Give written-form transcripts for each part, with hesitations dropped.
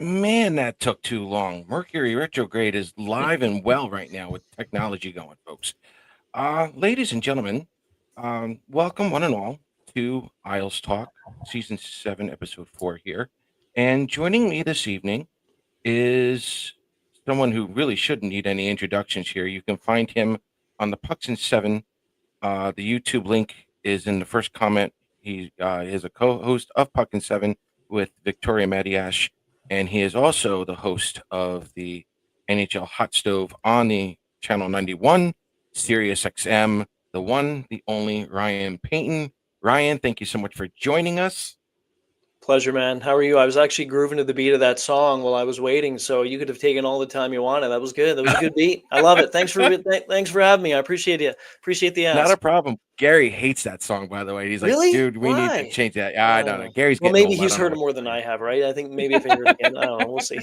Man, that took too long. Mercury retrograde is live and well right now with technology going, folks. Ladies and gentlemen, welcome one and all to Isles Talk, Season 7, Episode 4 here. And joining me this evening is someone who really shouldn't need any introductions here. You can find him on the Pucks and 7. The YouTube link is in the first comment. He is a co-host of Puck and 7 with Victoria Madiash, and he is also the host of the NHL Hot Stove on the Channel 91, Sirius XM, the one, the only Ryan Paton. Ryan, thank you so much for joining us. Pleasure, man. How are you? I was actually grooving to the beat of that song while I was waiting, so you could have taken all the time you wanted. That was good. That was a good beat. I love it. Thanks for having me. I appreciate you. Appreciate the Not a ask. problem. Gary hates that song, by the way. He's like, Really? dude, we need to Why? change that. I don't know. Gary's Well, getting maybe old. I he's don't know heard it what more to than tell I you. have, right? I think maybe if I hear it again, I don't know. We'll see.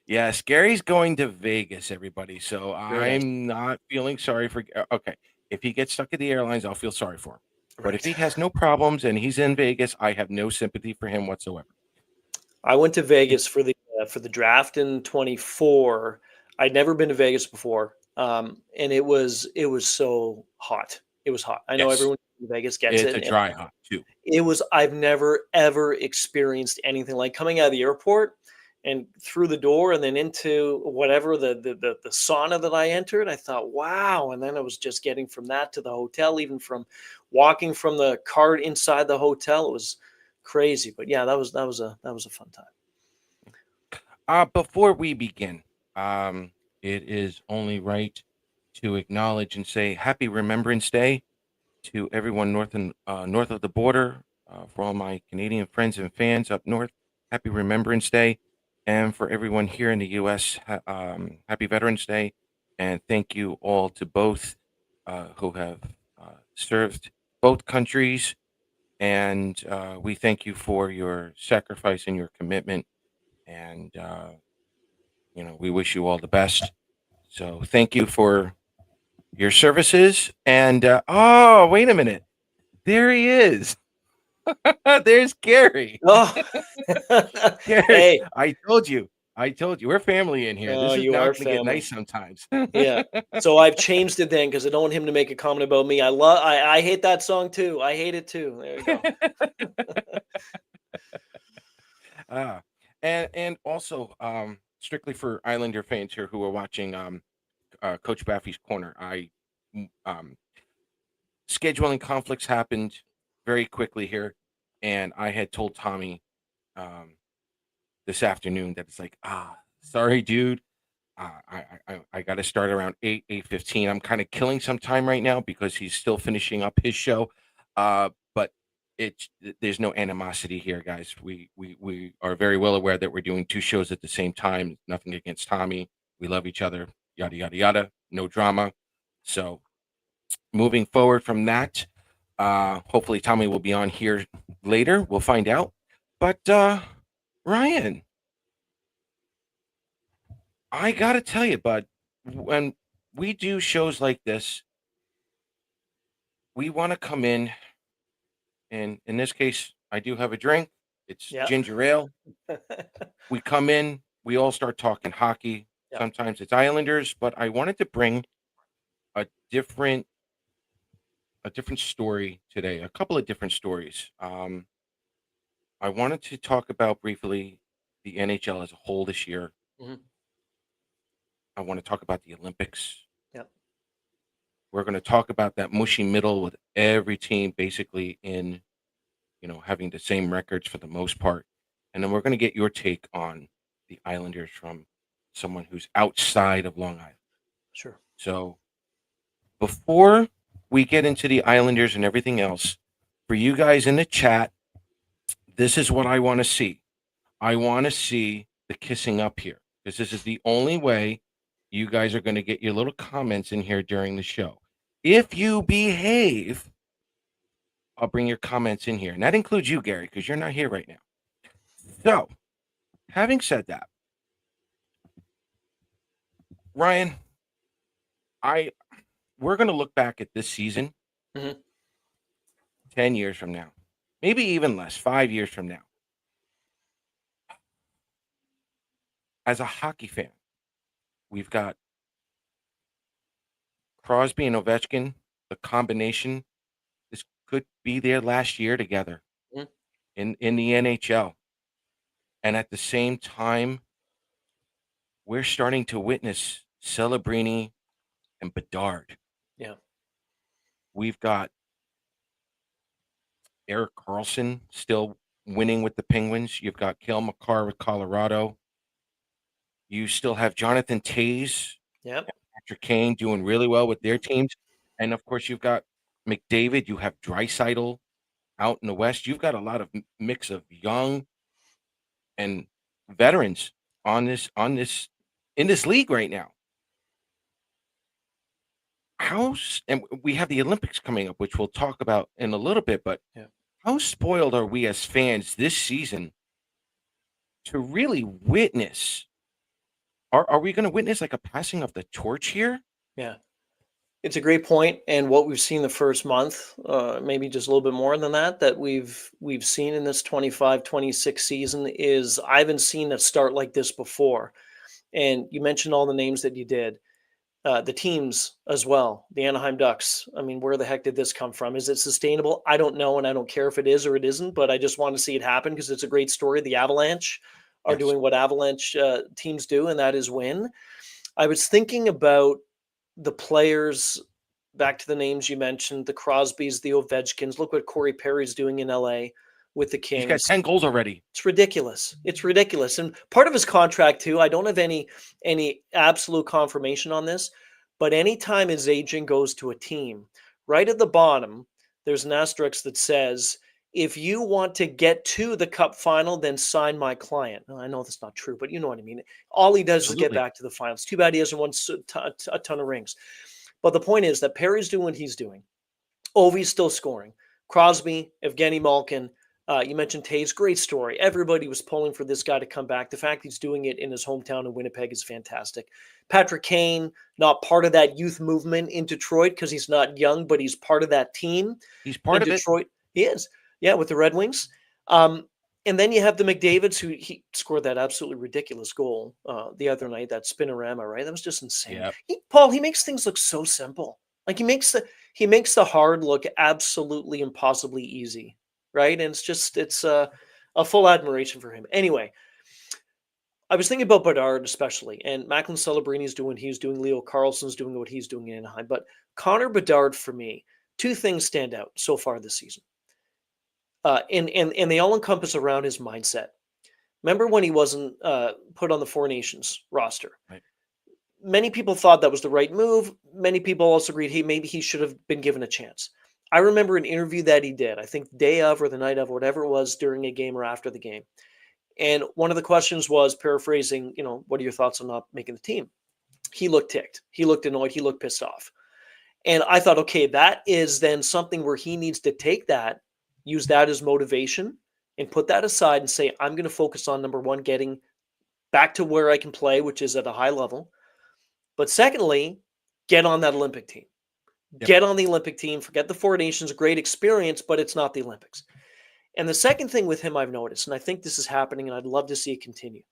Yes, Gary's going to Vegas, everybody. So Very nice. I'm not feeling sorry for. Okay, if he gets stuck at the airlines, I'll feel sorry for him. But if Right. he has no problems and he's in Vegas, I have no sympathy for him whatsoever. I went to It- Vegas for the draft in 24. I'd never been to Vegas before, and it was so hot. It was hot. I know yes, everyone in Vegas gets it's it, a and dry hop too. it was I've never ever experienced anything like coming out of the airport and through the door and then into whatever the sauna that I entered. I thought, wow. And then it was just getting from that to the hotel, even from walking from the cart inside the hotel. It was crazy. But yeah, that was a fun time. Before we begin, it is only right to acknowledge and say Happy Remembrance Day to everyone north of the border. For all my Canadian friends and fans up north, Happy Remembrance Day, and for everyone here in the U.S., Happy Veterans Day, and thank you all to both who have served both countries, and we thank you for your sacrifice and your commitment, and we wish you all the best. So thank you for your services, and oh, wait a minute, there he is. There's Gary. Oh, Gary, hey, I told you. I told you. We're family in here. This is you not are going to get family. nice sometimes. Yeah. So I've changed it then because I don't want him to make a comment about me. I hate that song too. I hate it too. There you go. Ah, and also, strictly for Islander fans here who are watching Coach Baffy's Corner, um, scheduling conflicts happened very quickly here, and I had told Tommy um, this afternoon that it's like, sorry, dude. I got to start around 8:15. I'm kind of killing some time right now because he's still finishing up his show. But there's no animosity here, guys. We are very well aware that we're doing two shows at the same time. Nothing against Tommy. We love each other. Yada yada yada. No drama. So moving forward from that, hopefully Tommy will be on here later. We'll find out. But Ryan, I gotta tell you, bud, when we do shows like this, we want to come in, and in this case, I do have a drink. It's Yeah. ginger ale. We come in, we all start talking hockey. Yeah. Sometimes it's Islanders, but I wanted to bring a different a different story today. A couple of different stories. I wanted to talk about briefly the NHL as a whole this year. Mhm. I want to talk about the Olympics. Yeah. We're going to talk about that mushy middle with every team basically in, having the same records for the most part. And then we're going to get your take on the Islanders from someone who's outside of Long Island. Sure. So before we get into the Islanders and everything else, for you guys in the chat, this is what I want to see. I want to see the kissing up here because this is the only way you guys are going to get your little comments in here during the show. If you behave, I'll bring your comments in here. And that includes you, Gary, because you're not here right now. So, having said that, Ryan, I we're going to look back at this season Mhm. 10 years from now, maybe even less, 5 years from now. as a hockey fan, we've got Crosby and Ovechkin, the combination. This could be their last year together Mhm. in the NHL, and at the same time, we're starting to witness Celebrini and Bedard. Yeah. We've got Erik Karlsson still winning with the Penguins. You've got Cale Makar with Colorado. You still have Jonathan Toews Yep. and Patrick Kane doing really well with their teams, and of course, you've got McDavid. You have Draisaitl out in the West. You've got a lot of mix of young and veterans on this in this league right now. And we have the Olympics coming up, which we'll talk about in a little bit, but Yeah. how spoiled are we as fans this season to really witness? Are we gonna witness, like, a passing of the torch here? Yeah. It's a great point, and what we've seen the first month, maybe just a little bit more than that, that we've seen in this 25-26 season is I haven't seen a start like this before. And you mentioned all the names that you did, the teams as well, the Anaheim Ducks. I mean, where the heck did this come from? Is it sustainable? I don't know, and I don't care if it is or it isn't, but I just want to see it happen because it's a great story. The Avalanche are Yes. doing what Avalanche teams do, and that is win. I was thinking about the players, back to the names you mentioned, the Crosbys, the Ovechkins. Look what Corey Perry's doing in LA with the He's got Kings. 10 goals already. It's ridiculous. It's ridiculous. And part of his contract too, I don't have any absolute confirmation on this, but anytime his agent goes to a team, right at the bottom, there's an asterisk that says, if you want to get to the cup final, then sign my client. Now, I know that's not true, but you know what I mean. All he does is get Absolutely. back to the finals. Too bad he hasn't won a ton of rings. But the point is that Perry's doing what he's doing. Ovi's still scoring. Crosby, Evgeny Malkin. You mentioned Taves, great story. Everybody was pulling for this guy to come back. The fact he's doing it in his hometown of Winnipeg is fantastic. Patrick Kane, not part of that youth movement in Detroit because he's not young, but he's part of that team He's in part of it. Detroit. He is, yeah, with the Red Wings. And then you have the McDavids, who he scored that absolutely ridiculous goal the other night, that spinorama, right? That was just insane. Yeah. Paul, he makes things look so simple. Like he makes the hard look absolutely impossibly easy, right? And it's a full admiration for him. Anyway, I was thinking about Bedard especially, and Macklin Celebrini's doing what he's doing. Leo Carlson's doing what he's doing in Anaheim. But Connor Bedard, for me, two things stand out so far this season. And they all encompass around his mindset. Remember when he wasn't put on the Four Nations roster? Right. Many people thought that was the right move. Many people also agreed, hey, maybe he should have been given a chance. I remember an interview that he did, I think the day of or the night of, whatever it was, during a game or after the game. And one of the questions was paraphrasing, what are your thoughts on not making the team? He looked ticked. He looked annoyed. He looked pissed off. And I thought, okay, that is then something where he needs to take that, use that as motivation, and put that aside and say, I'm going to focus on number one, getting back to where I can play, which is at a high level. But secondly, get on that Olympic team. Yep. Get on the Olympic team. Forget the Four Nations, great experience, but it's not the Olympics. And the second thing with him I've noticed, and I think this is happening, and I'd love to see it continue.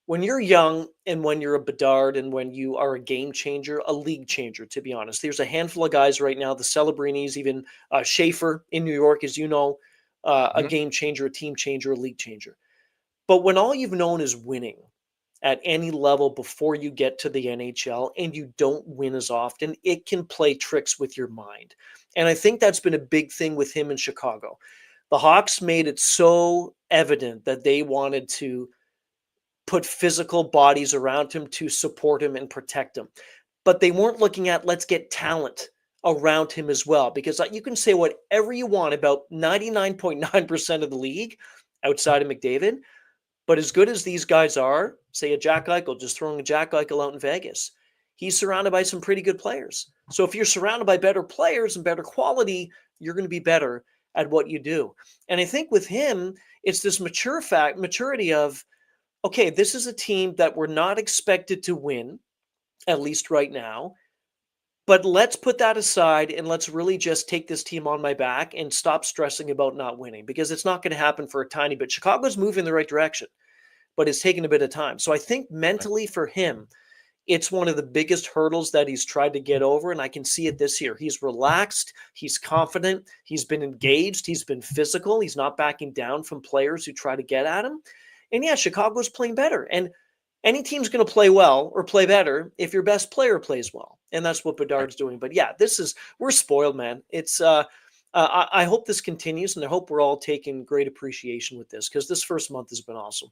When you're young and when you're a Bedard and when you are a game changer, a league changer, to be honest, there's a handful of guys right now, the Celebrinis, even Schaefer in New York, as you know, a Mhm. game changer, a team changer, a league changer. But when all you've known is winning at any level before you get to the NHL and you don't win as often, it can play tricks with your mind. And I think that's been a big thing with him in Chicago. The Hawks made it so evident that they wanted to put physical bodies around him to support him and protect him. But they weren't looking at, let's get talent around him as well, because you can say whatever you want about 99.9% of the league outside of McDavid. But as good as these guys are, say a Jack Eichel, just throwing a Jack Eichel out in Vegas, he's surrounded by some pretty good players. So if you're surrounded by better players and better quality, you're going to be better at what you do. And I think with him, it's this maturity of, okay, this is a team that we're not expected to win, at least right now. But let's put that aside and let's really just take this team on my back and stop stressing about not winning, because it's not going to happen for a tiny bit. Chicago's moving in the right direction. but it's taken a bit of time. So I think Right. mentally for him, it's one of the biggest hurdles that he's tried to get over, and I can see it this year. He's relaxed, he's confident, he's been engaged, he's been physical, he's not backing down from players who try to get at him. And yeah, Chicago's playing better. And any team's going to play well or play better if your best player plays well. And that's what Right. Bedard's doing. But yeah, we're spoiled, man. I hope this continues, and I hope we're all taking great appreciation with this, because this first month has been awesome.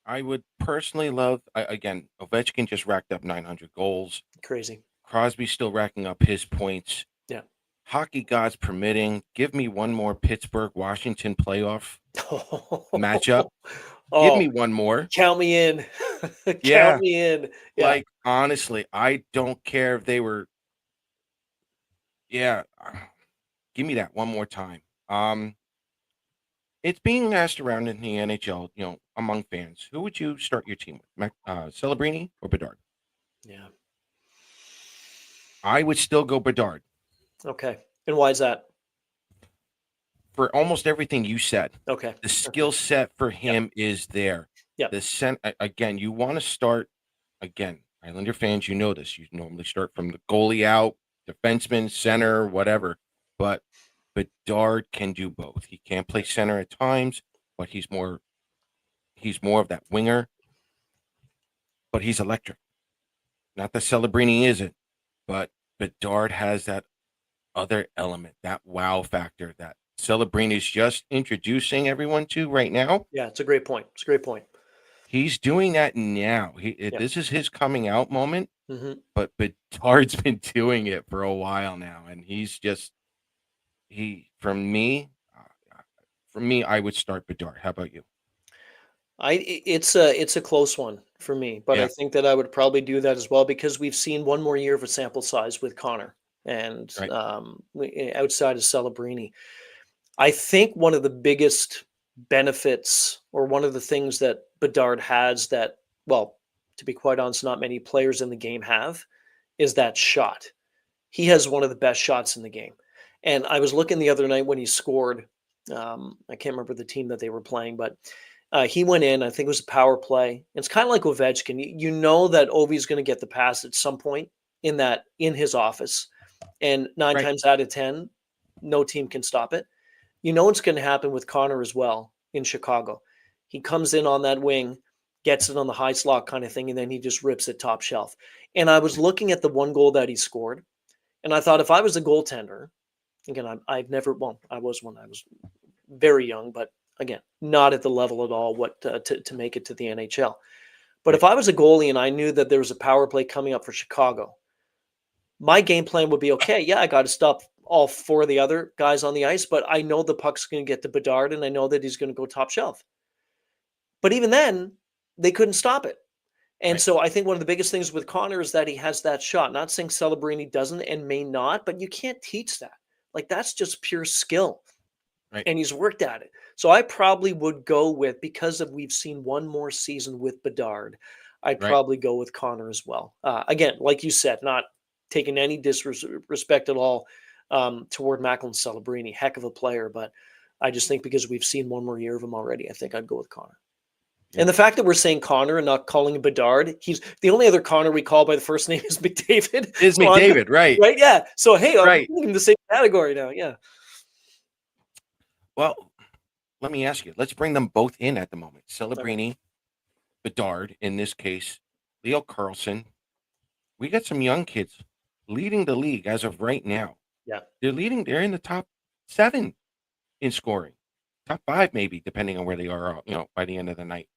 I would personally love, again, Ovechkin just racked up 900 goals. Crazy. Crosby's still racking up his points. Yeah. Hockey gods permitting, give me one more Pittsburgh Washington playoff matchup. Give Oh, me one more. count me in. Count Yeah. me in. Yeah. Like, honestly, I don't care if they were, yeah, give me that one more time. It's being asked around in the NHL, among fans, who would you start your team with? Celebrini or Bedard? Yeah. I would still go Bedard Okay. And why is that? for almost everything you said. Okay. The Okay. skill set for Yep. him is there. Yep. Again, you want to start again, Islander fans, you know this. You normally start from the goalie out, defenseman, center, whatever. But Bedard can do both. He can play center at times, but he's more of that winger, but he's electric. Not that Celebrini isn't, but Bedard has that other element, that wow factor that Celebrini is just introducing everyone to right now. Yeah, it's a great point. It's a great point. He's doing that now. Yep. This is his coming out moment, Hmm. but Bedard's been doing it for a while now, and he for me, I would start Bedard. How about you? It's a close one for me, but I Yeah, think that I would probably do that as well, because we've seen one more year of a sample size with Connor, and right, outside of Celebrini. I think one of the biggest benefits, or one of the things that Bedard has that, well, to be quite honest, not many players in the game have, is that shot. He has one of the best shots in the game. And I was looking the other night when he scored. I can't remember the team that they were playing, but he went in. I think it was a power play. It's kind of like Ovechkin. You know that Ovi's going to get the pass at some point in his office, and nine right, times out of 10, no team can stop it. You know what's going to happen with Connor as well in Chicago. He comes in on that wing, gets it on the high slot kind of thing, and then he just rips it top shelf. And I was looking at the one goal that he scored, and I thought, if I was a goaltender, again, I've never, well, I was when I was very young, but again, not at the level at all to make it to the NHL. But right, if I was a goalie and I knew that there was a power play coming up for Chicago, my game plan would be, okay, yeah, I got to stop all four of the other guys on the ice, but I know the puck's going to get to Bedard, and I know that he's going to go top shelf. But even then, they couldn't stop it. And right, so I think one of the biggest things with Connor is that he has that shot. Not saying Celebrini doesn't and may not, but you can't teach that. Like, that's just pure skill. right, And he's worked at it. So I probably would go with, because of we've seen one more season with Bedard, I'd right. probably go with Connor as well. Again, like you said, not taking any disrespect at all toward Macklin Celebrini, heck of a player, but I just think because we've seen one more year of him already, I think I'd go with Connor. Yeah. And the fact that we're saying Connor and not calling him Bedard, he's the only other Connor we call by the first name is McDavid. Is So I'm McDavid, right, right, yeah. So hey, I'm right. in the same category now. Yeah. Well, let me ask you. Let's bring them both in at the moment. Okay. Celebrini, Bedard, in this case, Leo Carlson. We got some young kids leading the league as of right now. Yeah. They're in the top 7 in scoring. Top 5 maybe, depending on where they are, by the end of the night.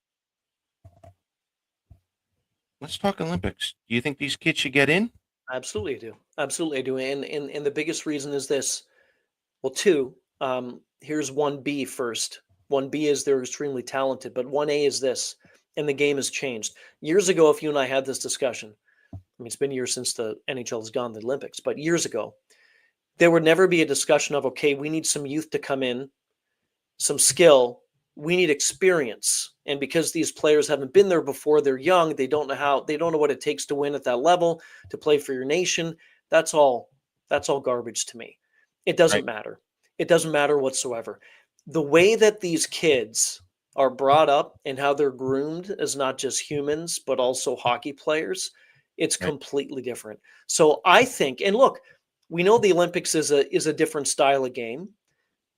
Let's talk Olympics. Do you think these kids should get in? Absolutely, I do. Absolutely, I do. And the biggest reason is this. Well, two. Here's one B first. One B is they're extremely talented, but one A is this, and the game has changed. Years ago, if you and I had this discussion, I mean, it's been years since the NHL has gone to the Olympics, but years ago, there would never be a discussion of, okay, we need some youth to come in, some skill, we need experience. And because these players haven't been there before, they're young, they don't know what it takes to win at that level, to play for your nation. That's all garbage to me. It doesn't Right. matter. It doesn't matter whatsoever. The way that these kids are brought up and how they're groomed as not just humans, but also hockey players, it's Right. completely different. So I think, and look, we know the Olympics is a different style of game.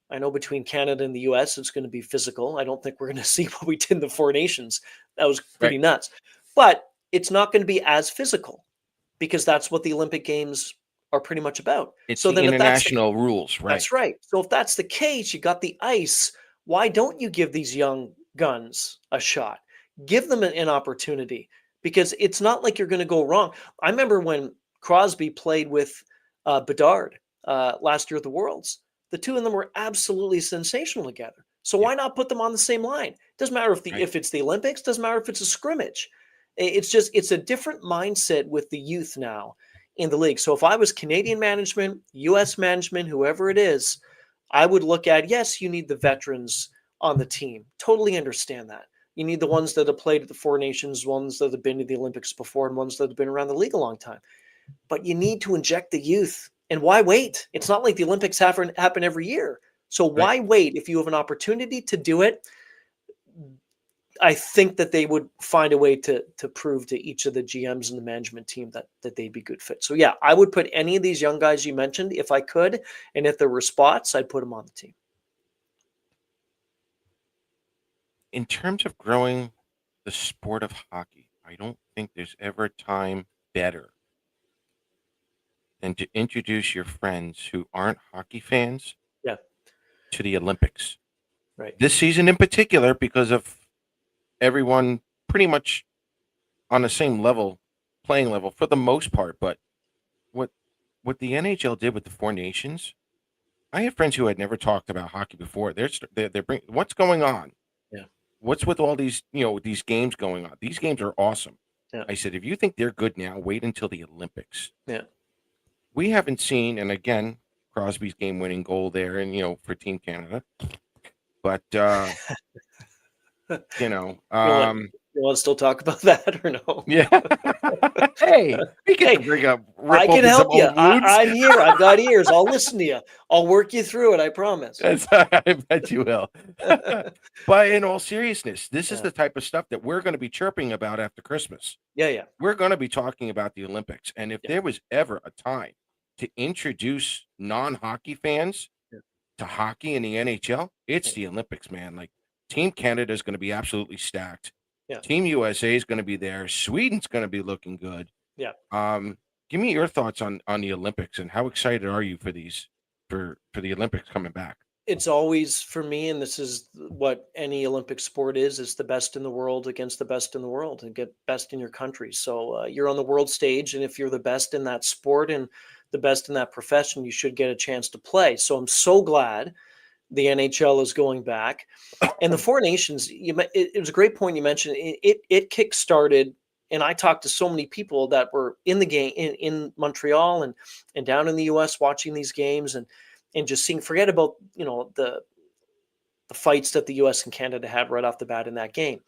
I know between Canada and the US, it's going to be physical. I don't think we're going to see what we did in the Four Nations. That was Right. pretty nuts. But it's not going to be as physical because that's what the Olympic Games are pretty much about. It's So the then if international rules, right? that's right. So if that's the case, you got the ice. Why don't you give these young guns a shot? Give them an opportunity because it's not like you're going to go wrong. I remember when Crosby played with Bedard last year at the Worlds. The two of them were absolutely sensational together. So Yeah. why not put them on the same line? Doesn't matter Right. if it's the Olympics. Doesn't matter if it's a scrimmage. It's just it's a different mindset with the youth now in the league. So if I was Canadian management, US management, whoever it is, I would look at, yes, you need the veterans on the team. Totally understand that. You need the ones that have played at the Four Nations, ones that have been to the Olympics before, and ones that have been around the league a long time. But you need to inject the youth. And why wait? It's not like the Olympics happen every year. So Right. why wait if you have an opportunity to do it? I think that they would find a way to prove to each of the GMs and the management team that they'd be good fit. So yeah, I would put any of these young guys you mentioned if I could, and if there were spots, I'd put them on the team. In terms of growing the sport of hockey, I don't think there's ever a time better than to introduce your friends who aren't hockey fans Yeah, to the Olympics. right. This season in particular, because of everyone pretty much on the same level, playing level for the most part. But what what the NHL did with the Four Nations, I have friends who had never talked about hockey before. They're bringing what's going on. Yeah, What's with all these these games going on? These games are awesome. yeah, I said, if you think they're good now, wait until the Olympics. yeah. We haven't seen, and again, Crosby's game-winning goal there, and for Team Canada. But you know, You want um, you want to still talk about that or no? yeah. Hey, we get to Hey, bring up, I rip can open some help you. old wounds. I'm here. I've got ears. I'll listen to you. I'll work you through it. I promise. I bet you will. But in all seriousness, this is Yeah, the type of stuff that we're going to be chirping about after Christmas. yeah, yeah, We're going to be talking about the Olympics. And if yeah, there was ever a time to introduce non-hockey fans yeah, to hockey in the NHL, it's yeah, the Olympics, man. Like Team Canada is going to be absolutely stacked. yeah. Team USA is going to be there. Sweden's going to be looking good. Yeah. Um, Give me your thoughts on the Olympics and how excited are you for these for the Olympics coming back? It's always for me, and this is what any Olympic sport is: it's the best in the world against the best in the world, and get best in your country. So you're on the world stage, and if you're the best in that sport and the best in that profession, you should get a chance to play. So I'm so glad the NHL is going back, and the Four Nations. It was a great point you mentioned. It kick started. And I talked to so many people that were in the game in Montreal and down in the US watching these games and just seeing, forget about the fights that the US and Canada had right off the bat in that game.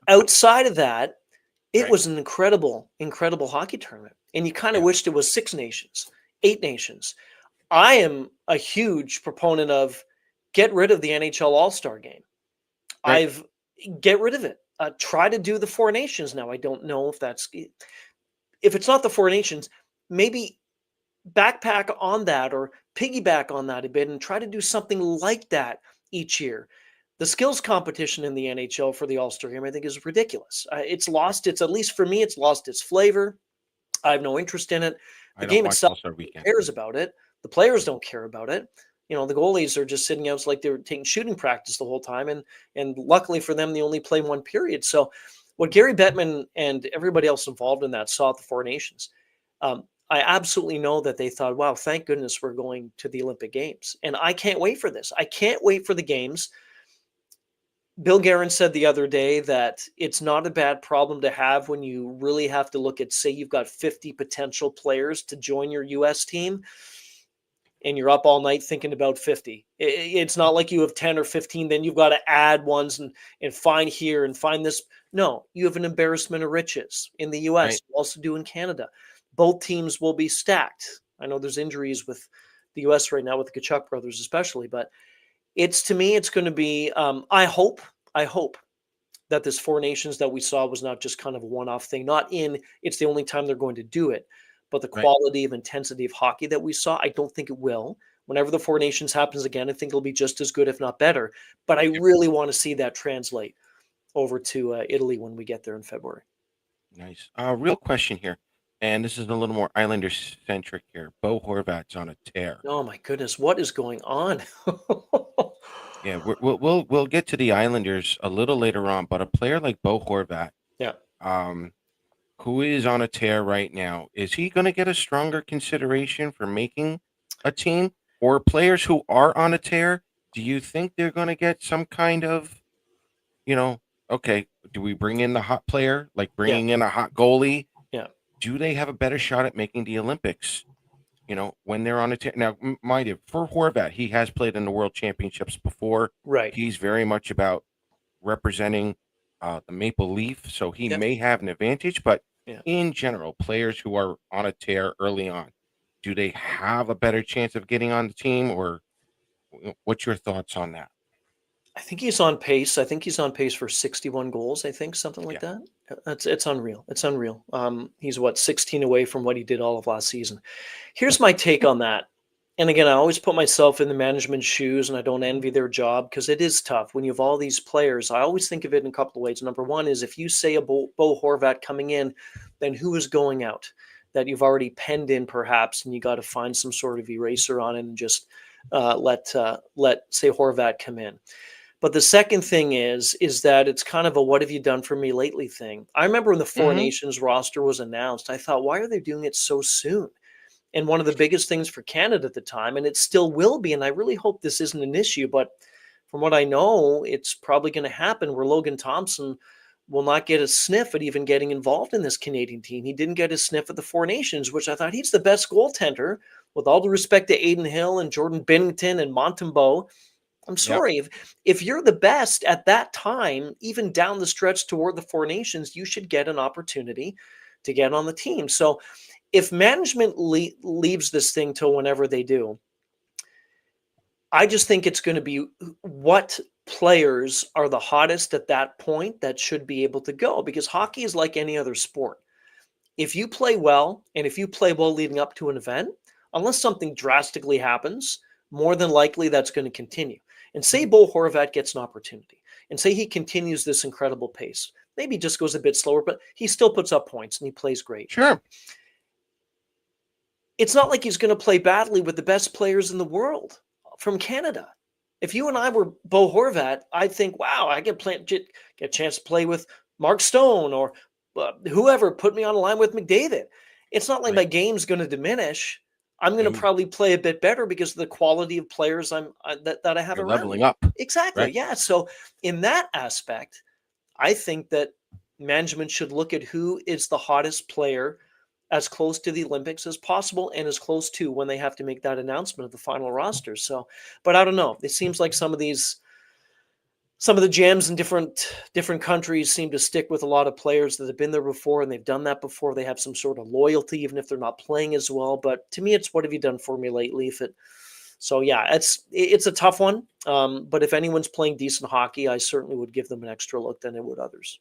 Outside of that, it Right. was an incredible hockey tournament. And you kind of Yeah. wished it was 6 nations, 8 nations. I am a huge proponent of get rid of the NHL All-Star game. Right. I've get rid of it. Try to do the Four Nations now. I don't know if it's not the Four Nations, maybe backpack on that or piggyback on that a bit and try to do something like that each year. The skills competition in the NHL for the All-Star game, I think, is ridiculous. It's Right. lost its, at least for me, it's lost its flavor. I have no interest in it. The I don't game watch itself, All-Star who Weekend. cares about it? The players don't care about it. The goalies are just sitting out. It's like they were taking shooting practice the whole time, and luckily for them, they only play one period. So, what Gary Bettman and everybody else involved in that saw at the Four Nations, I absolutely know that they thought, "Wow, thank goodness we're going to the Olympic Games," and I can't wait for this. I can't wait for the games. Bill Guerin said the other day that it's not a bad problem to have when you really have to look at, say, you've got 50 potential players to join your US team and you're up all night thinking about 50. It's not like you have 10 or 15, then you've got to add ones and find here and find this. No, you have an embarrassment of riches in the US, Right. you also do in Canada. Both teams will be stacked. I know there's injuries with the US right now with the Kachuk brothers, especially, but it's to me, it's going to be. I hope. I hope that this Four Nations that we saw was not just kind of a one-off thing, not in it's the only time they're going to do it, but the Right. quality of intensity of hockey that we saw, I don't think it will. Whenever the Four Nations happens again, I think it'll be just as good, if not better. But I Yep. really want to see that translate over to Italy when we get there in February. Nice. Real question here, and this is a little more Islander centric here. Bo Horvat's on a tear. Oh my goodness, what is going on? Yeah, we'll get to the Islanders a little later on, but a player like Bo Horvat, Yeah, um, who is on a tear right now, is he going to get a stronger consideration for making a team? Or players who are on a tear, do you think they're going to get some kind of, you know, okay, do we bring in the hot player, like yeah, bringing in a hot goalie? yeah. Do they have a better shot at making the Olympics? When they're on a tear. Now, mind you, for Horvat, he has played in the World Championships before. Right. He's very much about representing the Maple Leaf, so he Yeah, may have an advantage. But yeah. in general, players who are on a tear early on, do they have a better chance of getting on the team, or what's your thoughts on that? I think he's on pace. I think he's on pace for 61 goals. I think something like Yeah, that. It's unreal. It's unreal. He's what 16 away from what he did all of last season. Here's my take on that. And again, I always put myself in the management's shoes, and I don't envy their job because it is tough when you have all these players. I always think of it in a couple of ways. Number one is if you say a Bo Horvat coming in, then who is going out that you've already penned in perhaps, and you got to find some sort of eraser on it and just let say Horvat come in. But the second thing is that it's kind of a "what have you done for me lately" thing. I remember when the Four hmm Nations roster was announced, I thought, why are they doing it so soon? And one of the biggest things for Canada at the time, and it still will be, and I really hope this isn't an issue, but from what I know, it's probably going to happen where Logan Thompson will not get a sniff at even getting involved in this Canadian team. He didn't get a sniff at the Four Nations, which I thought he's the best goaltender. With all the respect to Aiden Hill and Jordan Binnington and Montembeau, I'm Yep. sorry, if you're the best at that time, even down the stretch toward the Four Nations, you should get an opportunity to get on the team. So if management leaves this thing till whenever they do, I just think it's going to be what players are the hottest at that point that should be able to go, because hockey is like any other sport. If you play well and if you play well leading up to an event, unless something drastically happens, more than likely that's going to continue. And say Bo Horvat gets an opportunity and say he continues this incredible pace. Maybe he just goes a bit slower, but he still puts up points and he plays great. Sure. It's not like he's going to play badly with the best players in the world from Canada. If you and I were Bo Horvat, I'd think, wow, I get a chance to play with Mark Stone or whoever, put me on a line with McDavid. It's not like Right. my game's going to diminish. I'm going to No, probably play a bit better because of the quality of players that I have you're around leveling me. up. Exactly. Right. Yeah. So in that aspect, I think that management should look at who is the hottest player as close to the Olympics as possible and as close to when they have to make that announcement of the final roster. So, but I don't know. It seems like some of the jams in different countries seem to stick with a lot of players that have been there before and they've done that before. They have some sort of loyalty, even if they're not playing as well. But to me, it's what have you done for me lately? So yeah, it's a tough one. But if anyone's playing decent hockey, I certainly would give them an extra look than I would others.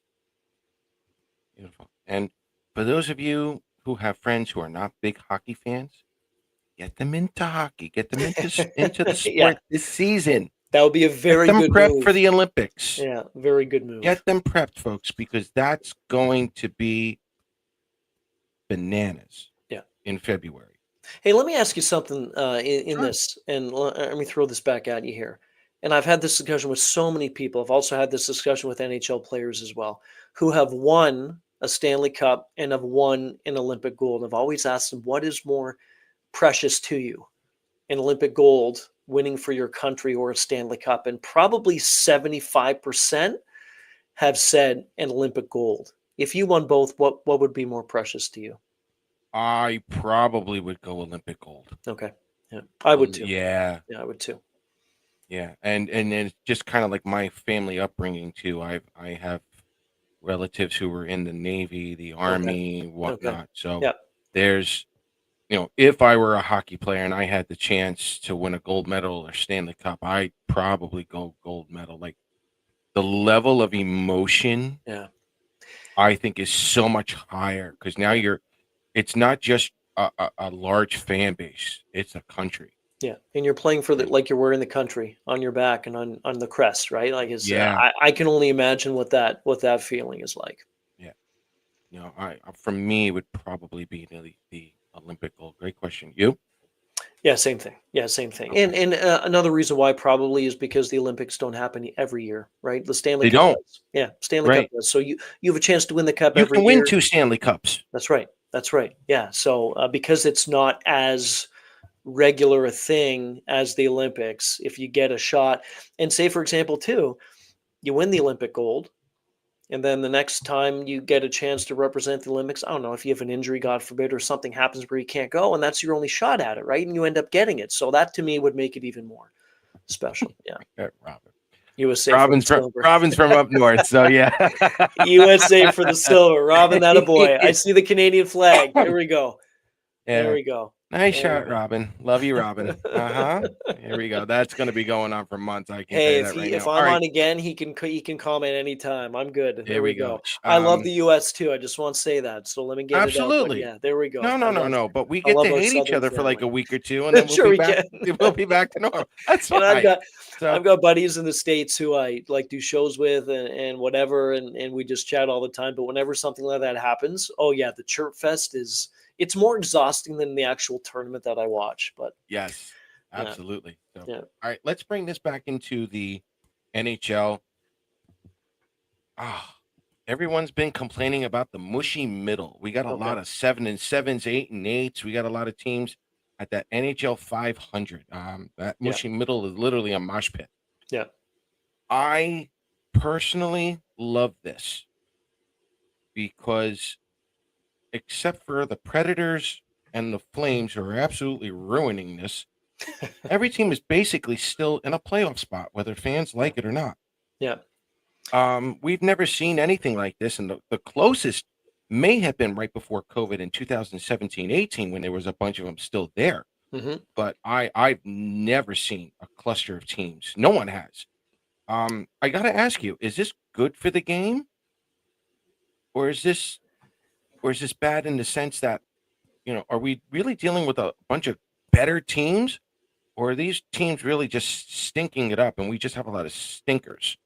Beautiful. And for those of you who have friends who are not big hockey fans, get them into hockey. Get them into the Yeah, sport this season. that would be a Get very them good prepped for move. the Olympics. Yeah, very good move. Get them prepped, folks, because that's going to be bananas Yeah. in February. Hey, let me ask you something in Sure. this, and let me throw this back at you here. And I've had this discussion with so many people. I've also had this discussion with NHL players as well, who have won a Stanley Cup and have won an Olympic gold. I've always asked them, what is more precious to you, an Olympic gold, winning for your country, or a Stanley Cup? And probably 75% have said an Olympic gold. If you won both, what would be more precious to you? I probably would go Olympic gold. Okay. Yeah, I would too. Yeah, Yeah, I would too. yeah, and it's just kind of like my family upbringing too. I have relatives who were in the Navy, the Okay. Army, Okay. whatnot. So Yeah. there's, if I were a hockey player and I had the chance to win a gold medal or Stanley Cup, I'd probably go gold medal. Like the level of emotion, Yeah. I think, is so much higher because now it's not just a large fan base; it's a country. Yeah, and you're playing for the And like you're wearing the country on your back and on the crest, right? Like it's yeah, I can only imagine what that feeling is like. yeah. For me, it would probably be the Olympic gold. Great question. You? Yeah, same thing. Yeah, same thing. Okay. And another reason why probably is because the Olympics don't happen every year, right? The Stanley They Cup don't. does. Yeah, Stanley Cup Right. does. So you have a chance to win the cup You every can win year. 2 Stanley Cups. That's right. That's right. Yeah. So because it's not as regular a thing as the Olympics, if you get a shot, and say for example too, you win the Olympic gold. And then the next time you get a chance to represent the Olympics, I don't know if you have an injury, God forbid, or something happens where you can't go, and that's your only shot at it, right? And you end up getting it. So that to me would make it even more special. Yeah. Robin. USA for the silver. Robin's from up north, so yeah. USA for the silver. Robin, that a boy. I see the Canadian flag. There we go. There Yeah. we go. Nice There we shot, go. Robin. Love you, Robin. Uh-huh. Here we go. That's gonna be going on for months, I can tell Hey, you that right if now. All I'm right, on again, he can comment anytime. I'm good. here There we we go. go. I love the US too. I just want to say that. So let me get it out. But Absolutely. yeah, there we go. No, no, no, no, but we I get love to our hate each Southern other for like family. a week or 2, and then Sure we can. we'll be back to normal. That's And fine. I've So, got buddies in the States who I like do shows with and whatever and we just chat all the time. But whenever something like that happens, oh yeah, the Chirp Fest it's more exhausting than the actual tournament that I watch. But yes, yeah, absolutely. So, yeah. all right, let's bring this back into the NHL. Ah, everyone's been complaining about the mushy middle. We got a Okay. lot of 7-7s, 8-8s. We got a lot of teams at that NHL 500. That Yeah. mushy middle is literally a mosh pit. Yeah. I personally love this because, except for the Predators and the Flames, who are absolutely ruining this, every team is basically still in a playoff spot, whether fans like it or not. Yeah. We've never seen anything like this, and the closest may have been right before COVID in 2017-18 when there was a bunch of them still there. Hmm. But I've never seen a cluster of teams. No one has. I got to ask you, is this good for the game, or is this bad in the sense that, are we really dealing with a bunch of better teams, or are these teams really just stinking it up, and we just have a lot of stinkers?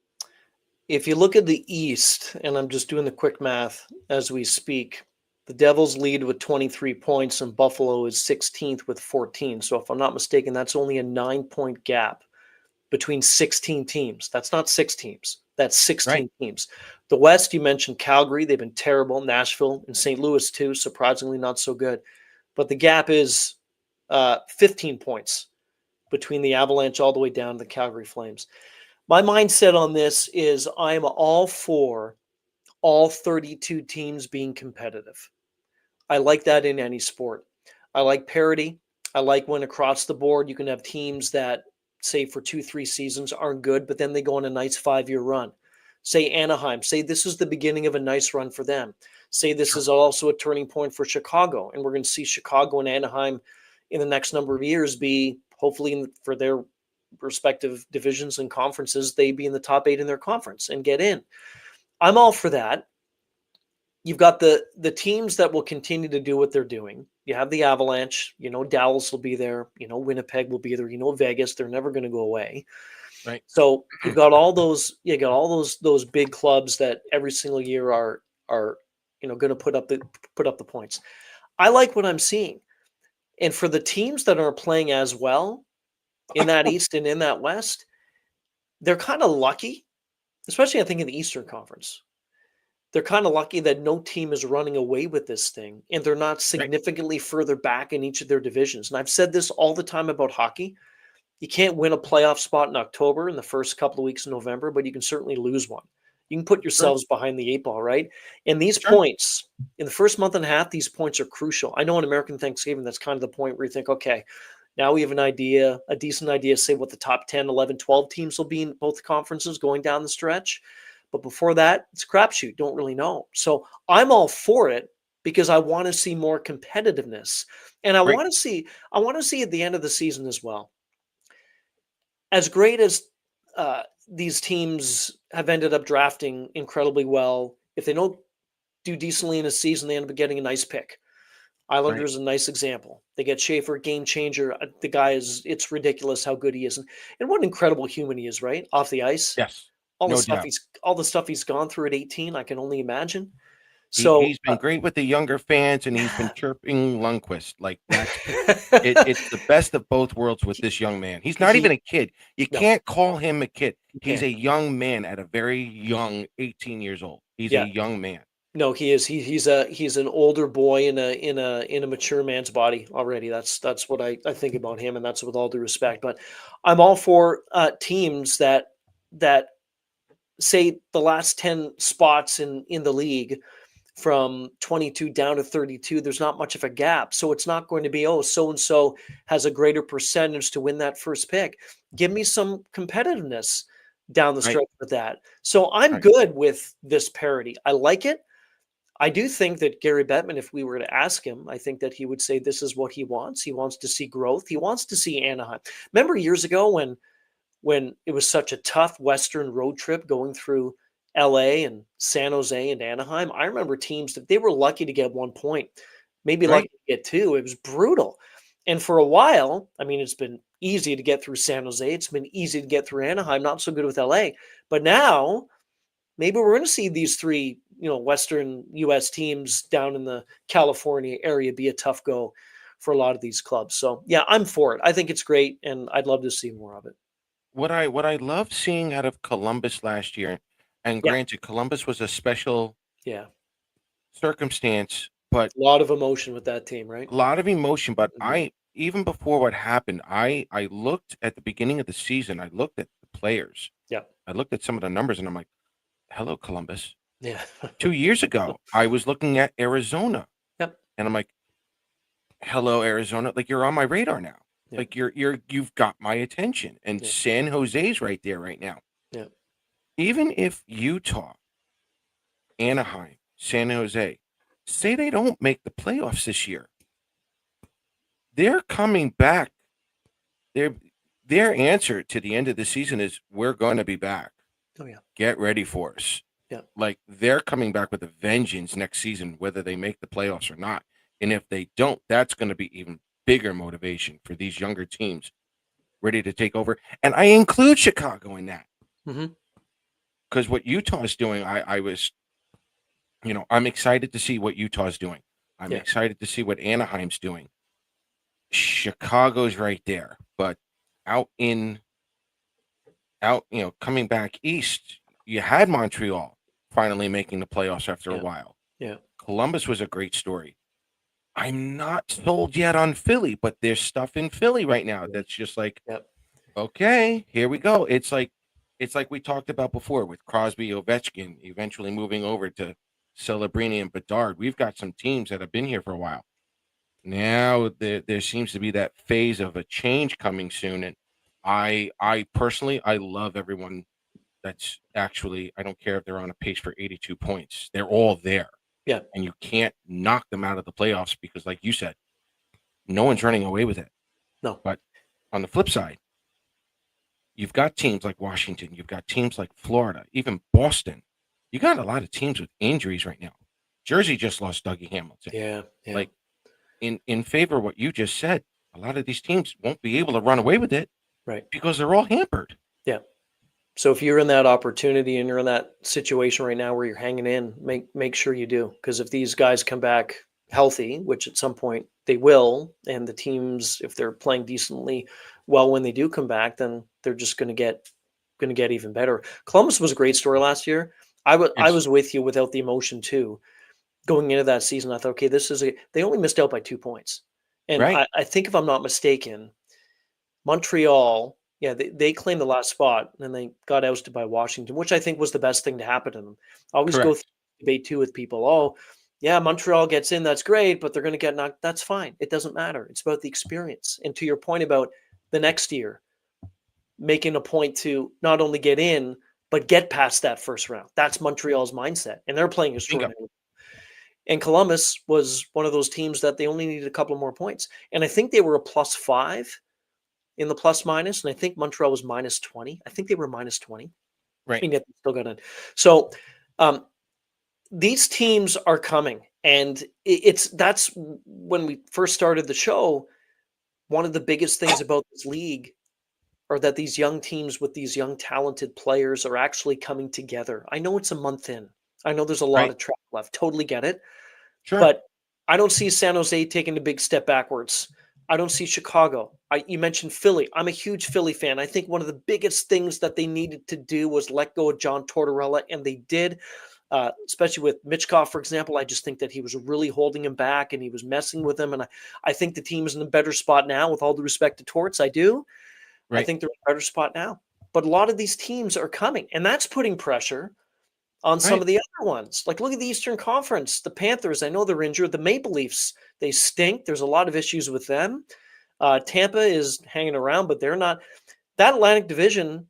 If you look at the East, and I'm just doing the quick math as we speak, the Devils lead with 23 points and Buffalo is 16th with 14. So if I'm not mistaken, that's only a 9-point gap between 16 teams. That's not 6 teams. That's Right. 16 teams. The West, you mentioned Calgary. They've been terrible. Nashville and St. Louis, too. Surprisingly, not so good. But the gap is 15 points between the Avalanche all the way down to the Calgary Flames. My mindset on this is I'm all for all 32 teams being competitive. I like that in any sport. I like parity. I like when across the board you can have teams that, say, for 2, 3 seasons aren't good, but then they go on a nice 5-year run. Say Anaheim, say this is the beginning of a nice run for them. Say this Sure. is also a turning point for Chicago, and we're going to see Chicago and Anaheim in the next number of years be hopefully for their respective divisions and conferences, they be in the top 8 in their conference and get in. I'm all for that. You've got the teams that will continue to do what they're doing. You have the Avalanche, Dallas will be there, Winnipeg will be there, Vegas, they're never going to go away. Right. So you got all those big clubs that every single year are going to put up the points. I like what I'm seeing. And for the teams that are playing as well in that East and in that West, they're kind of lucky, especially I think in the Eastern Conference. They're kind of lucky that no team is running away with this thing and they're not Right. significantly further back in each of their divisions. And I've said this all the time about hockey. You can't win a playoff spot in October in the first couple of weeks in November, but you can certainly lose one. You can put Sure. yourselves behind the 8 ball, right? And these Sure. points in the first month and a half, these points are crucial. I know on American Thanksgiving, that's kind of the point where you think, okay, now we have an idea, a decent idea, say what the top 10, 11, 12 teams will be in both conferences going down the stretch. But before that, it's a crapshoot. Don't really know. So I'm all for it because I want to see more competitiveness. And I Right. want to see at the end of the season as well. As great as these teams have ended up drafting incredibly well. If they don't do decently in a season, they end up getting a nice pick. Right. Islanders is a nice example. They get Schaefer, game changer. The guy it's ridiculous how good he is. And what an incredible human he is, right? Off the ice. Yes. No doubt. All the stuff he's gone through at 18, I can only imagine. He's So been great with the younger fans, and he's been chirping Lundqvist. Like, it's the best of both worlds with this young man. He's not even he a kid. You no, can't call him a kid. you He's can't. a young man at a very young 18 years old. He's a Yeah. young man. No, he is. He's an older boy in a mature man's body already. That's what I think about him, and that's with all due respect. But I'm all for teams that say the last 10 spots in the league from 22 down to 32, there's not much of a gap. So it's not going to be, oh, so and so has a greater percentage to win that first pick. Give me some competitiveness down the Right. stretch with that. So I'm Right. good with this parity. I like it. I do think that Gary Bettman, if we were to ask him, I think that he would say this is what he wants. He wants to see growth. He wants to see Anaheim. Remember years ago when it was such a tough Western road trip going through LA and San Jose and Anaheim? I remember teams that they were lucky to get 1 point, maybe lucky Right. to get two. It was brutal. And for a while, I mean, it's been easy to get through San Jose. It's been easy to get through Anaheim, not so good with LA. But now maybe we're going to see these three, Western US teams down in the California area be a tough go for a lot of these clubs. So yeah, I'm for it. I think it's great, and I'd love to see more of it. What I loved seeing out of Columbus last year, and Yeah, granted, Columbus was a special yeah. circumstance, but A lot of emotion with that team, right? a lot of emotion. But Mhm. even before what happened, I looked at the beginning of the season. I looked at the players. Yeah, I looked at some of the numbers, and I'm like, "Hello, Columbus." yeah. 2 years ago, I was looking at Arizona, Yep, and I'm like, "Hello, Arizona." Like, you're on my radar now. yep, Like, you've got my attention. And yep, San Jose's right there right now. yep. Even if Utah, Anaheim, San Jose say they don't make the playoffs this year, they're coming back. Their their answer to the end of the season is, "We're gonna be back. Oh yeah, Get ready for us." yeah, Like, they're coming back with a vengeance next season, whether they make the playoffs or not. And if they don't, that's gonna be even bigger motivation for these younger teams ready to take over. And I include Chicago in that, hmm, because what Utah is doing, I was, I'm excited to see what Utah's doing. I'm yeah, excited to see what Anaheim's doing. Chicago's right there, but out in coming back east, you had Montreal finally making the playoffs after a yeah, while. yeah, Columbus was a great story. I'm not sold yet on Philly, but there's stuff in Philly right now yeah, that's just like, yep, okay, here we go. It's like we talked about before with Crosby, Ovechkin, eventually moving over to Celebrini and Bedard. We've got some teams that have been here for a while. Now there seems to be that phase of a change coming soon, and I personally I love everyone that's actually, I don't care if they're on a pace for 82 points. They're all there, yeah. and you can't knock them out of the playoffs because, like you said, no one's running away with it. No, But on the flip side, you've got teams like Washington, you've got teams like Florida, even Boston. You got a lot of teams with injuries right now. Jersey just lost Dougie Hamilton. yeah, yeah. Like, in favor of what you just said, a lot of these teams won't be able to run away with it Right. because they're all hampered. Yeah. So if you're in that opportunity and you're in that situation right now where you're hanging in, make sure you do. Because if these guys come back healthy, which at some point they will, and the teams, if they're playing decently well when they do come back, then they're just going to get even better. Columbus was a great story last year. I Yes. was with you without the emotion too. Going into that season, I thought, okay, they only missed out by 2 points. And Right. I think if I'm not mistaken, Montreal, yeah, they claimed the last spot and they got ousted by Washington, which I think was the best thing to happen to them. I always go through Correct. debate too with people. Oh, yeah, Montreal gets in, that's great, but they're going to get knocked. That's fine. It doesn't matter. It's about the experience. And to your point about the next year, making a point to not only get in, but get past that first round. That's Montreal's mindset. And they're playing Bingo. extraordinary. And Columbus was one of those teams that they only needed a couple more points. And I think they were a +5 in the plus minus, and I think Montreal was minus 20. I think they were minus 20, Right. and yet they still got in. So um, these teams are coming, and that's when we first started the show. One of the biggest things about this league are that these young teams with these young talented players are actually coming together. I know it's a month in. I know there's a lot Right. of track left. Totally get it. Sure. But I don't see San Jose taking a big step backwards. I don't see Chicago. You mentioned Philly. I'm a huge Philly fan. I think one of the biggest things that they needed to do was let go of John Tortorella, and they did. Especially with Mitchkov, for example, I just think that he was really holding him back and he was messing with him. And I think the team is in a better spot now, with all due respect to Torts. I do. I Right. think they're in a better spot now. But a lot of these teams are coming, and that's putting pressure on some Right. of the other ones. Like, look at the Eastern Conference. The Panthers, I know they're injured. The Maple Leafs, they stink. There's a lot of issues with them. Tampa is hanging around, but they're not. That Atlantic Division,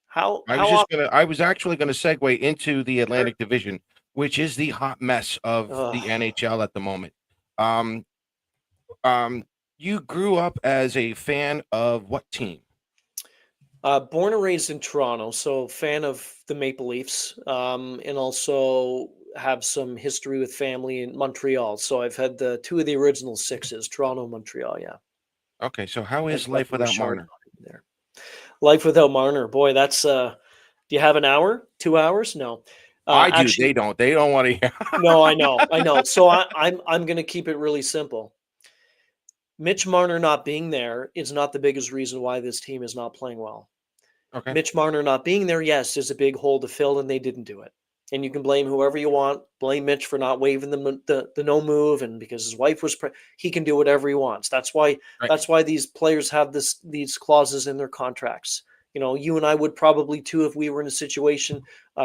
how often? I was actually gonna segue into the Atlantic Division, which is the hot mess of Ugh. the NHL at the moment. Um, you grew up as a fan of what team? Born and raised in Toronto, so fan of the Maple Leafs, and also have some history with family in Montreal. So I've had the two of the original sixes, Toronto and Montreal. Yeah, Okay, so how my is life collecting without Richard Marner? there. Life without Marner, boy, that's. Do you have an hour? 2 hours? No, I do. actually, They don't. They don't want to hear. no. I know. So I'm going to keep it really simple. Mitch Marner not being there is not the biggest reason why this team is not playing well. Okay. Mitch Marner not being there, yes, is a big hole to fill, and they didn't do it. And you can blame whoever you want. Blame Mitch for not waiving the no move, and because his wife was, he can do whatever he wants. That's why Right. that's why these players have these clauses in their contracts. You know, you and I would probably too if we were in a situation.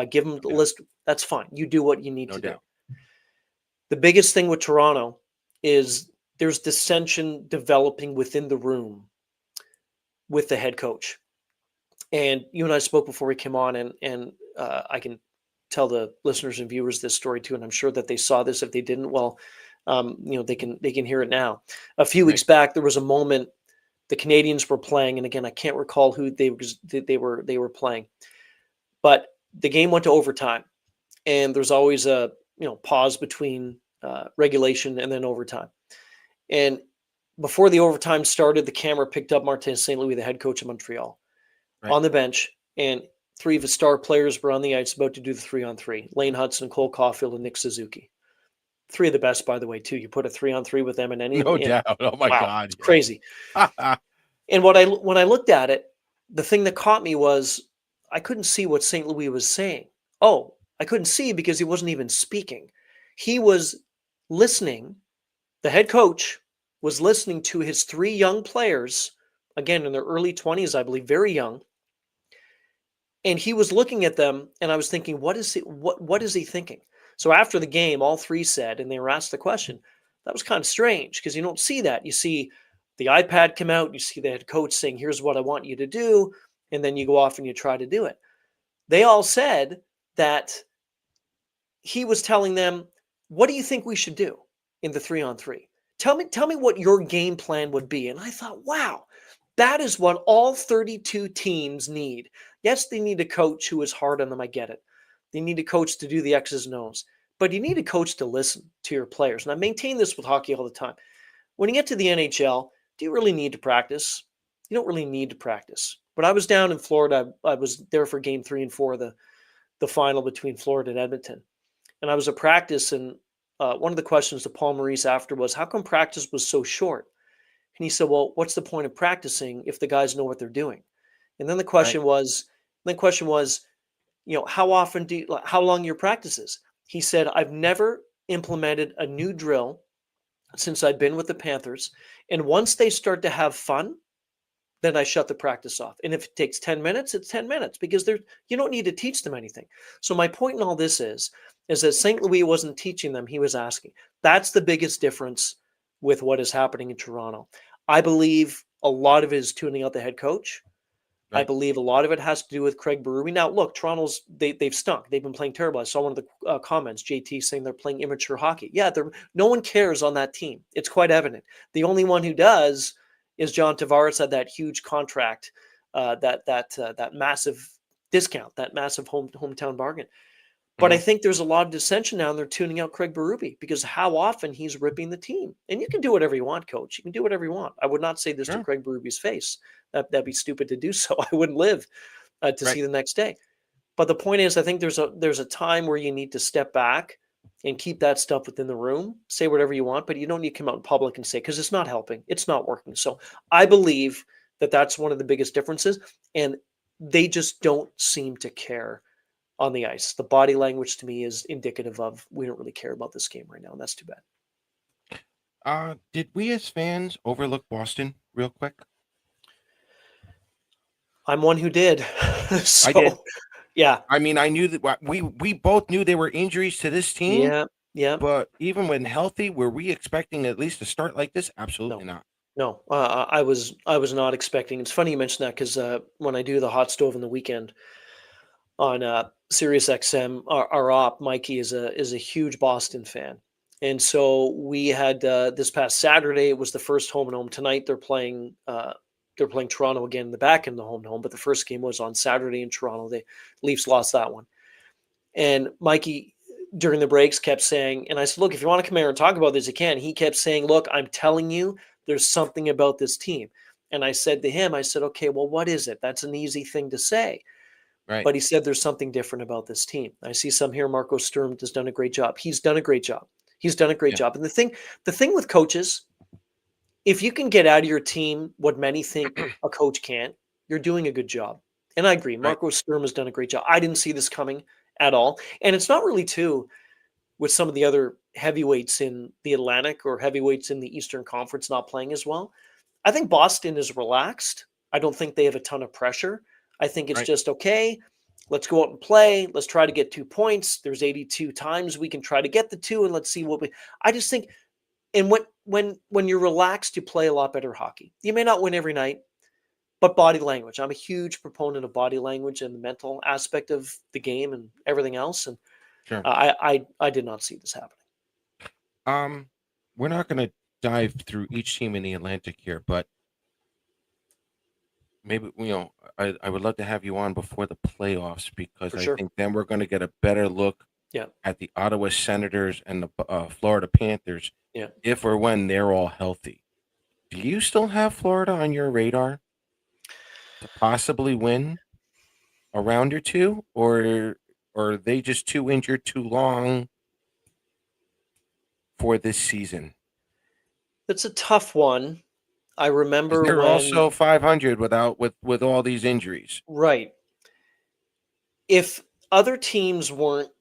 Give them the No doubt. list. That's fine. You do what you need No to do. doubt. The biggest thing with Toronto is there's dissension developing within the room with the head coach. And you and I spoke before we came on, and I can tell the listeners and viewers this story too, and I'm sure that they saw this. If they didn't, well, they can hear it now. A few Right. weeks back, there was a moment the Canadians were playing, and again, I can't recall who they were playing, but the game went to overtime, and there's always a pause between regulation and then overtime, and before the overtime started, the camera picked up Martin St. Louis, the head coach of Montreal, Right. on the bench, and three of his star players were on the ice about to do the 3-on-3. Lane Hudson, Cole Caulfield, and Nick Suzuki. Three of the best, by the way, too. You put a 3-on-3 with them in any No in, doubt. Oh my wow, God. it's crazy. Yeah. And when I looked at it, the thing that caught me was I couldn't see what St. Louis was saying. Oh, I couldn't see because he wasn't even speaking. He was listening. The head coach was listening to his three young players, again in their early 20s, I believe, very young. And he was looking at them, and I was thinking, what is he thinking? So after the game, all three said, and they were asked the question, that was kind of strange because you don't see that. You see the iPad come out, you see the head coach saying, here's what I want you to do, and then you go off and you try to do it. They all said that he was telling them, what do you think we should do in the 3-on-3? Tell me what your game plan would be. And I thought, wow, that is what all 32 teams need. Yes, they need a coach who is hard on them. I get it. They need a coach to do the X's and O's, but you need a coach to listen to your players. And I maintain this with hockey all the time. When you get to the NHL, do you really need to practice? You don't really need to practice. When I was down in Florida, I was there for game 3 and 4, the final between Florida and Edmonton. And I was at practice, and one of the questions to Paul Maurice after was, how come practice was so short? And he said, well, what's the point of practicing if the guys know what they're doing? And then the Right. question was, how long your practices? He said, I've never implemented a new drill since I've been with the Panthers. And once they start to have fun, then I shut the practice off. And if it takes 10 minutes, it's 10 minutes because you don't need to teach them anything. So my point in all this is that St. Louis wasn't teaching them, he was asking. That's the biggest difference with what is happening in Toronto. I believe a lot of it is tuning out the head coach. I Right. believe a lot of it has to do with Craig Berube. Now, look, they've stunk. They've been playing terrible. I saw one of the comments, JT, saying they're playing immature hockey. Yeah, no one cares on that team. It's quite evident. The only one who does is John Tavares had that huge contract, that massive discount, that massive hometown bargain. But I Hmm. think there's a lot of dissension now, and they're tuning out Craig Berube because how often he's ripping the team. And you can do whatever you want, coach. You can do whatever you want. I would not say this to Sure. Craig Berube's face. That'd be stupid to do so. I wouldn't live to Right. see the next day. But the point is, I think there's a time where you need to step back and keep that stuff within the room. Say whatever you want, but you don't need to come out in public and say, because it's not helping. It's not working. So I believe that that's one of the biggest differences, and they just don't seem to care on the ice. The body language to me is indicative of we don't really care about this game right now, and that's too bad. Did we as fans overlook Boston real quick? I'm one who did. I did. So yeah, I mean, I knew that we both knew there were injuries to this team, yeah, yeah. but even when healthy, were we expecting at least a start like this? No, Absolutely not. no. I was not expecting. It's funny you mentioned that because when I do the hot stove in the weekend on Sirius XM, our op Mikey is a huge Boston fan, and so we had this past Saturday. It was the first home and home. Tonight they're playing. They're playing Toronto again in the back in the home and home, but the first game was on Saturday in Toronto. The Leafs lost that one. And Mikey, during the breaks, kept saying, and I said, look, if you want to come here and talk about this, you can. He kept saying, look, I'm telling you, there's something about this team. And I said to him, I said, okay, well, what is it? That's an easy thing to say. Right. But he said, there's something different about this team. I see some here. Marco Sturm has done a great job. He's done a great job. He's done a great Yeah. job. And the thing with coaches, if you can get out of your team what many think a coach can't, you're doing a good job. And I agree. Right. Marco Sturm has done a great job. I didn't see this coming at all. And it's not really too with some of the other heavyweights in the Atlantic or heavyweights in the Eastern Conference not playing as well. I think Boston is relaxed. I don't think they have a ton of pressure. I think it's Right. just okay. Let's go out and play. Let's try to get 2 points. There's 82 times we can try to get the two, and let's see what we. I just think, and when you're relaxed, you play a lot better hockey. You may not win every night, but body language. I'm a huge proponent of body language and the mental aspect of the game and everything else. And Sure. I did not see this happening. We're not going to dive through each team in the Atlantic here, but maybe I would love to have you on before the playoffs because For I sure. think then we're going to get a better look Yeah. at the Ottawa Senators and the Florida Panthers Yeah. if or when they're all healthy. Do you still have Florida on your radar to possibly win a round or two, or are they just too injured too long for this season? It's a tough one. I Because remember they're also when, 500 without with all these injuries. right. If other teams weren't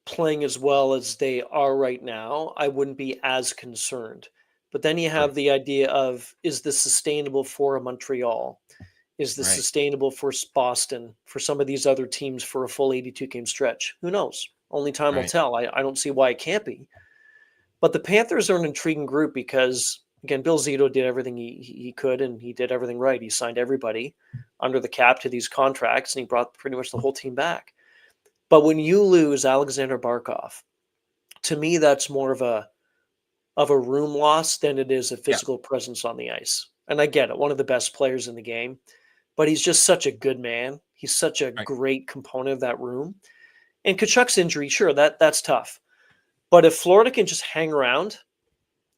playing as well as they are right now, I wouldn't be as concerned. But then you Right. have the idea of, is this sustainable for a Montreal? Is this Right. sustainable for Boston, for some of these other teams for a full 82 game stretch? Who knows? Only time will Right. tell. I don't see why it can't be. But the Panthers are an intriguing group because, again, Bill Zito did everything he could, and he did everything right. He signed everybody under the cap to these contracts, and he brought pretty much the whole team back. But when you lose Alexander Barkov, to me, that's more of a room loss than it is a Yeah. physical presence on the ice. And I get it, one of the best players in the game, but he's just such a good man. He's such a Right. great component of that room. And Kachuk's injury, sure, that's tough. But if Florida can just hang around,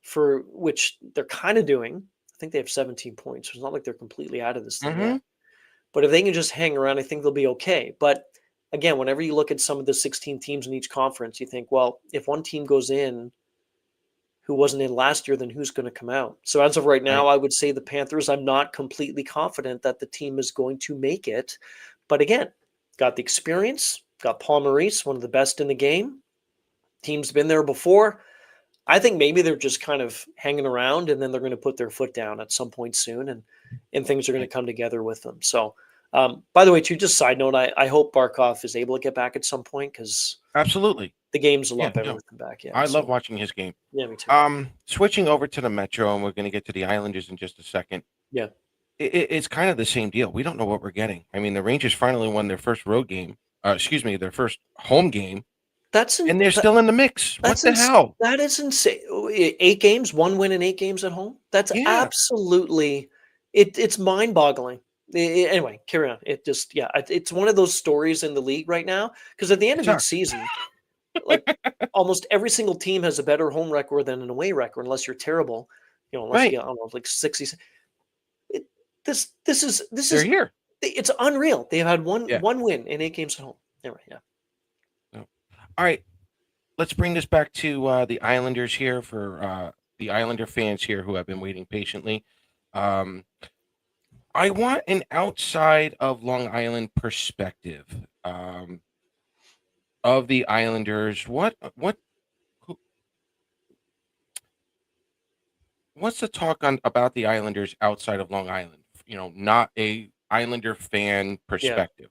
for which they're kind of doing, I think they have 17 points. It's not like they're completely out of this thing Mm-hmm. yet. But if they can just hang around, I think they'll be okay. But again, whenever you look at some of the 16 teams in each conference, you think, well, if one team goes in who wasn't in last year, then who's going to come out? So as of right now, Right. I would say the Panthers, I'm not completely confident that the team is going to make it. But again, got the experience, got Paul Maurice, one of the best in the game. Team's been there before. I think maybe they're just kind of hanging around and then they're going to put their foot down at some point soon and things are going to Right. come together with them. So, by the way, too, just side note, I hope Barkov is able to get back at some point because Absolutely. the game's a Yeah. lot better No, with him back. Yeah. I love So, watching his game. yeah, me too. Switching over to the Metro, and we're going to get to the Islanders in just a second. Yeah. It's kind of the same deal. We don't know what we're getting. I mean, the Rangers finally won their first road game. Excuse me, their first home game That's in, and they're that, still in the mix. What that's the hell? that is insane. 8 games, 1 win in 8 games at home. That's Yeah, absolutely it's mind-boggling. Anyway, carry on. It just yeah, it's one of those stories in the league right now because at the end it of each sucks. season, like almost every single team has a better home record than an away record, unless you're terrible. Unless you Right. get I don't know like 60. It, this is They're here. it's unreal. They've had one Yeah. one win in 8 games at home. Anyway, yeah. So, all right. Let's bring this back to the Islanders here for the Islander fans here who have been waiting patiently. Um, I want an outside of Long Island perspective of the Islanders. Who- what's the talk on about the Islanders outside of Long Island? Not a Islander fan Yeah. perspective.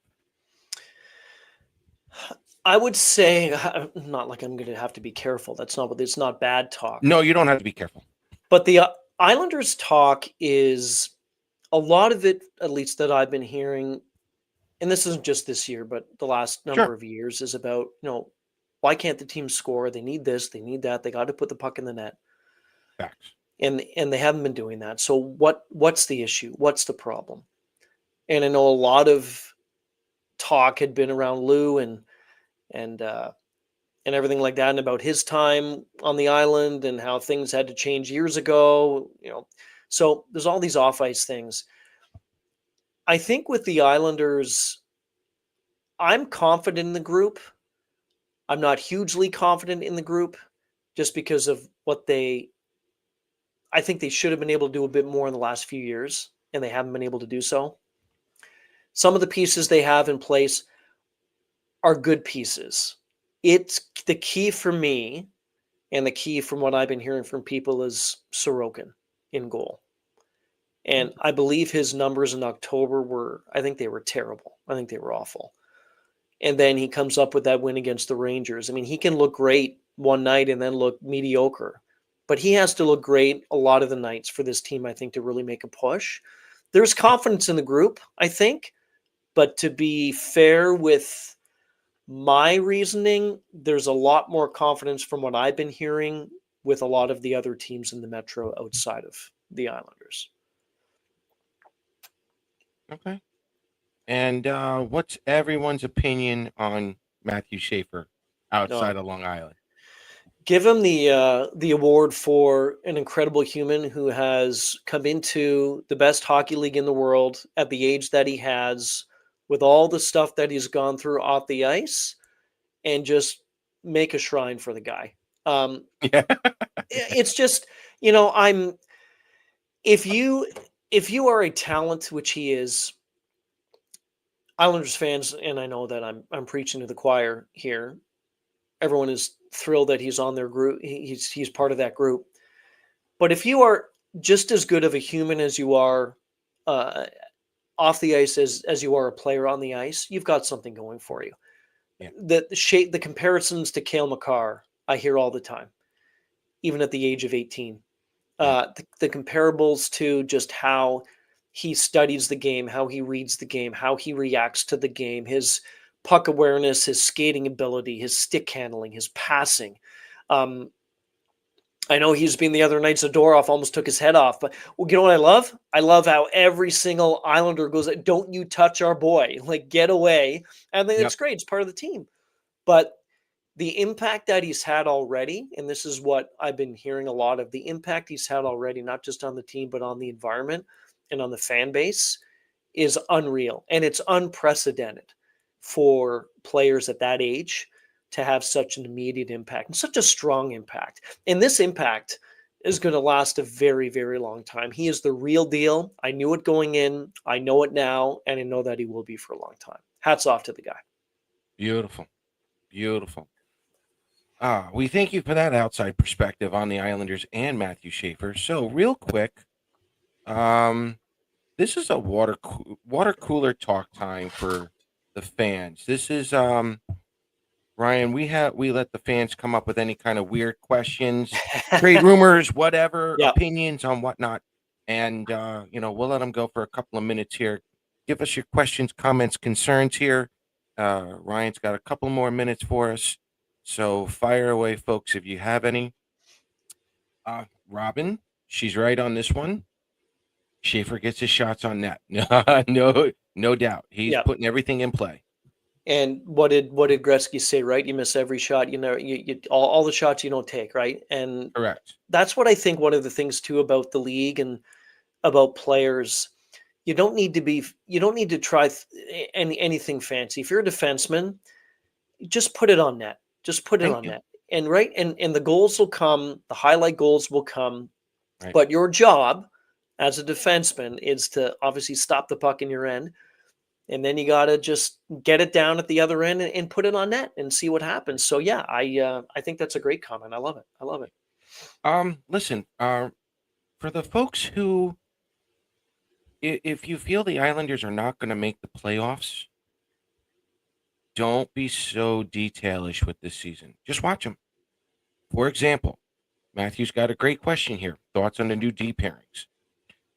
I would say not like I'm going to have to be careful. That's not what it's not bad talk. No, you don't have to be careful. But the Islanders talk is a lot of it, at least that I've been hearing, and this isn't just this year, but the last Sure. number of years is about, why can't the team score? They need this, they need that. They got to put the puck in the net. Facts. And they haven't been doing that. So what's the issue? What's the problem? And I know a lot of talk had been around Lou and and everything like that, and about his time on the island and how things had to change years ago. So there's all these off ice things. I think with the Islanders, I'm confident in the group. I'm not hugely confident in the group just because of I think they should have been able to do a bit more in the last few years, and they haven't been able to do so. Some of the pieces they have in place are good pieces. It's the key for me, and the key from what I've been hearing from people is Sorokin in goal. And I believe his numbers in October I think they were terrible. I think they were awful. And then he comes up with that win against the Rangers. I mean, he can look great one night and then look mediocre, but he has to look great a lot of the nights for this team, I think, to really make a push. There's confidence in the group, I think, but to be fair with my reasoning, there's a lot more confidence from what I've been hearing with a lot of the other teams in the Metro outside of the Islanders. Okay. And what's everyone's opinion on Matthew Schaefer outside No, of Long Island? give him the award for an incredible human who has come into the best hockey league in the world at the age that he has, with all the stuff that he's gone through off the ice, and just make a shrine for the guy. Yeah. It's just, I'm if you are a talent, which he is, Islanders fans, and I know that I'm preaching to the choir here. Everyone is thrilled that he's on their group. He's part of that group. But if you are just as good of a human as you are uh, off the ice as you are a player on the ice, you've got something going for you. Yeah. The comparisons to Cale Makar, I hear all the time, even at the age of 18. Yeah. The comparables to just how he studies the game, how he reads the game, how he reacts to the game, his puck awareness, his skating ability, his stick handling, his passing. Um, I know he's been the other night, Zadorov almost took his head off, but you know what I love? I love how every single Islander goes, "Don't you touch our boy. Like, get away." And then Yep. it's great. It's part of the team. But the impact that he's had already, and this is what I've been hearing a lot of, the impact he's had already, not just on the team, but on the environment and on the fan base, is unreal. And it's unprecedented for players at that age to have such an immediate impact and such a strong impact. And this impact is going to last a very, very long time. He is the real deal. I knew it going in. I know it now. And I know that he will be for a long time. Hats off to the guy. Beautiful. Beautiful. We thank you for that outside perspective on the Islanders and Matthew Schaefer. So, real quick, this is a water cooler talk time for the fans. This is Ryan. We let the fans come up with any kind of weird questions, trade rumors, whatever, Yeah. opinions on whatnot, and we'll let them go for a couple of minutes here. Give us your questions, comments, concerns here. Ryan's got a couple more minutes for us. So fire away, folks, if you have any. Robin, she's right on this one. Schaefer gets his shots on net. No doubt. He's Yeah. putting everything in play. And what did Gretzky say? Right, you miss every shot. You know, you all the shots you don't take. Right, and Correct. that's what I think. One of the things too about the league and about players, you don't need to try anything fancy. If you're a defenseman, just put it on net. Just put it Thank on you. net. And right, and the goals will come. The highlight goals will come. Right. But your job as a defenseman is to obviously stop the puck in your end, and then you got to just get it down at the other end and put it on net and see what happens. So yeah, I think that's a great comment. I love it. I love it. Listen, for the folks who, if you feel the Islanders are not going to make the playoffs, don't be so detailish with this season. Just watch them. For example, Matthew's got a great question here. Thoughts on the new D pairings?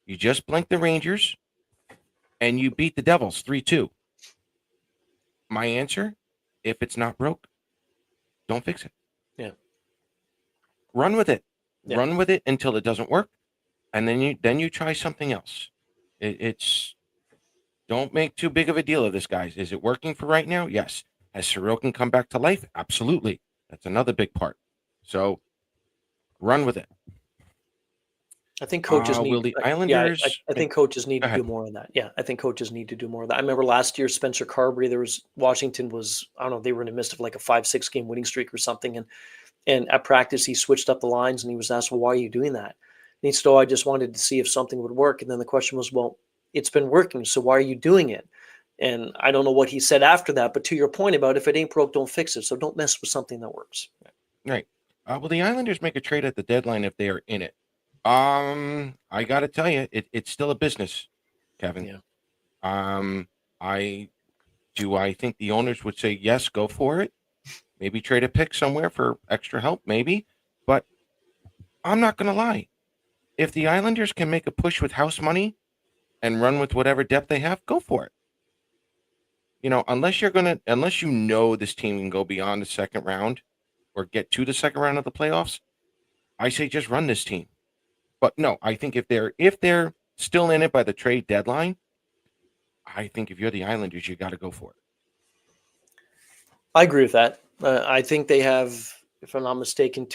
You just blink the Rangers and you beat the Devils 3-2. My answer, if it's not broke, don't fix it. Yeah. Run with it. Yeah. Run with it until it doesn't work, and then you try something else. It's don't make too big of a deal of this, guys. Is it working for right now? Yes. Has Sorokin come back to life? Absolutely. That's another big part. So run with it. I think coaches need. Will the Yeah, Islanders? I think coaches need Go to do ahead. more of that. Yeah, I think coaches need to do more of that. I remember last year, Spencer Carberry. There was Washington was I don't know. They were in the midst of like a 5-6 game winning streak or something, and at practice he switched up the lines and he was asked, "Well, why are you doing that?" And he said, "Oh, I just wanted to see if something would work." And then the question was, "Well, it's been working, so why are you doing it?" And I don't know what he said after that, but to your point about if it ain't broke, don't fix it. So don't mess with something that works. Right. Will the Islanders make a trade at the deadline if they are in it? I got to tell you, it's still a business, Kevin. Yeah. I I think the owners would say yes, go for it. Maybe trade a pick somewhere for extra help, maybe. But I'm not going to lie. If the Islanders can make a push with house money and run with whatever depth they have, go for it. Unless you know this team can go beyond the second round or get to the second round of the playoffs, I say just run this team. But no, I think if they're still in it by the trade deadline, I think if you're the Islanders, you got to go for it. I agree with that. I think they have, if I'm not mistaken,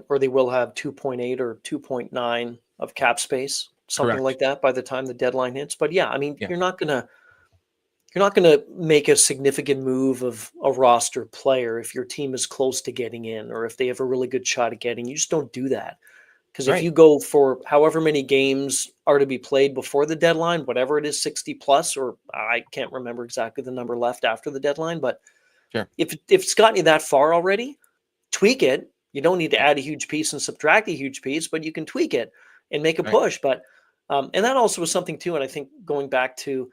or they will have 2.8 or 2.9 of cap space, something Correct. like that by the time the deadline hits. But yeah, I mean, Yeah. you're not gonna make a significant move of a roster player if your team is close to getting in or if they have a really good shot at getting. You just don't do that. Because if Right. you go for however many games are to be played before the deadline, whatever it is, 60 plus, or I can't remember exactly the number left after the deadline, but Sure. if it's gotten you that far already, tweak it. You don't need to Yeah. add a huge piece and subtract a huge piece, but you can tweak it and make a Right. push. But and that also was something too. And I think going back to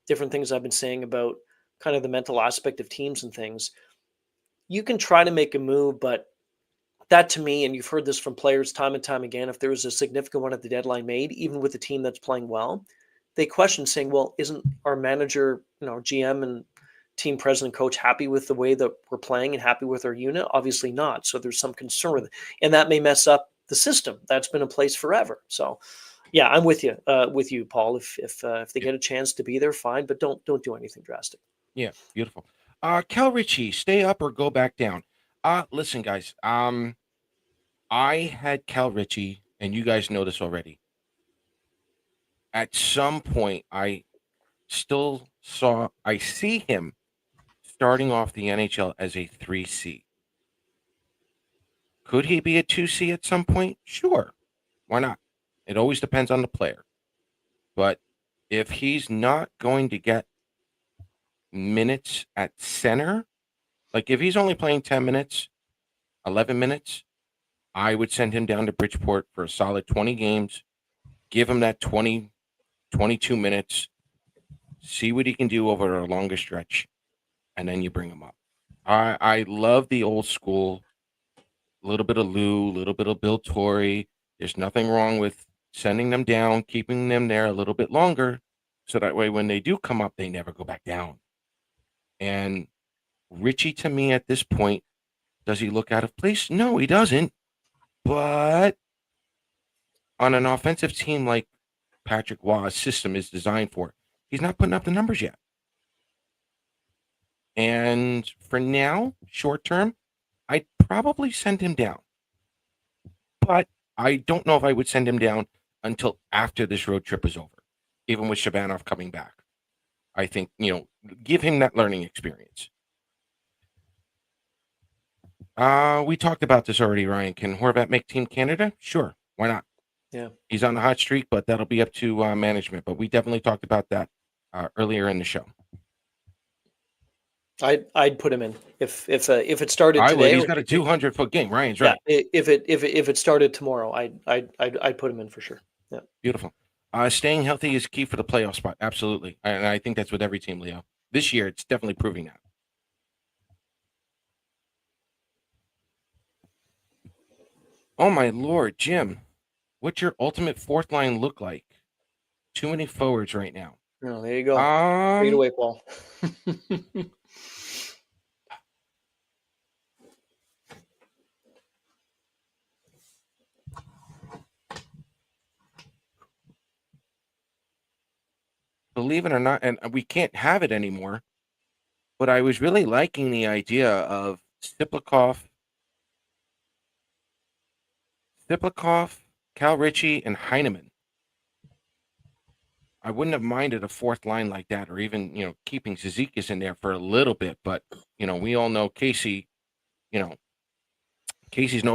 different things I've been saying about kind of the mental aspect of teams and things, you can try to make a move, but that to me, and you've heard this from players time and time again, if there was a significant one at the deadline made, even with a team that's playing well, they question saying, well, isn't our manager, GM and team president coach happy with the way that we're playing and happy with our unit? Obviously not. So there's some concern with it. And that may mess up the system that's been in place forever. So yeah, I'm with you, Paul. If they Yeah. get a chance to be there, fine, but don't do anything drastic. Yeah. Beautiful. Cal Ritchie, stay up or go back down. Listen, guys. I had Cal Ritchie, and you guys know this already. At some point, I see him starting off the NHL as a 3C. Could he be a 2C at some point? Sure. Why not? It always depends on the player. But if he's not going to get minutes at center, like if he's only playing 10 minutes, 11 minutes, I would send him down to Bridgeport for a solid 20 games, give him that 20, 22 minutes, see what he can do over a longer stretch, and then you bring him up. I love the old school, a little bit of Lou, a little bit of Bill Torrey. There's nothing wrong with sending them down, keeping them there a little bit longer, so that way when they do come up, they never go back down. And Richie, to me, at this point, Does he look out of place? No, he doesn't. But on an offensive team like Patrick Waugh's system is designed for, he's not putting up the numbers yet. And for now, short term, I'd probably send him down. But I don't know if I would send him down until after this road trip is over, even with Shabanov coming back. I think, give him that learning experience. We talked about this already, Ryan. Can Horvat make Team Canada? Sure. Why not? Yeah. He's on the hot streak, but that'll be up to management. But we definitely talked about that earlier in the show. I'd put him in if it started I would. today. He's got a 200-foot game. Ryan's Yeah, right. if it started tomorrow, I'd put him in for sure. Yeah. Beautiful. Staying healthy is key for the playoff spot. Absolutely. And I think that's with every team, Leo. This year, it's definitely proving that. Oh, my Lord, Jim. What's your ultimate fourth line look like? Too many forwards right now. Oh, there you go. Take it away, Paul. Believe it or not, and we can't have it anymore, but I was really liking the idea of Stiplikov, Cal Ritchie, and Heineman. I wouldn't have minded a fourth line like that, or even, keeping Zizekas in there for a little bit. But, we all know Casey's no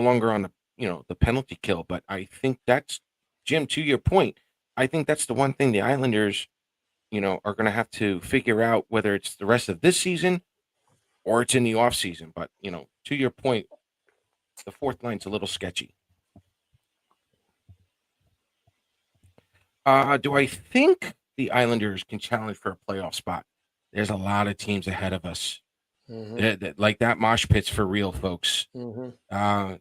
longer on the penalty kill. But I think that's, Jim, to your point, I think that's the one thing the Islanders, are going to have to figure out, whether it's the rest of this season or it's in the off season. But, to your point, the fourth line's a little sketchy. Do I think the Islanders can challenge for a playoff spot? There's a lot of teams ahead of us. Like that mosh pit's for real, folks. Blunt,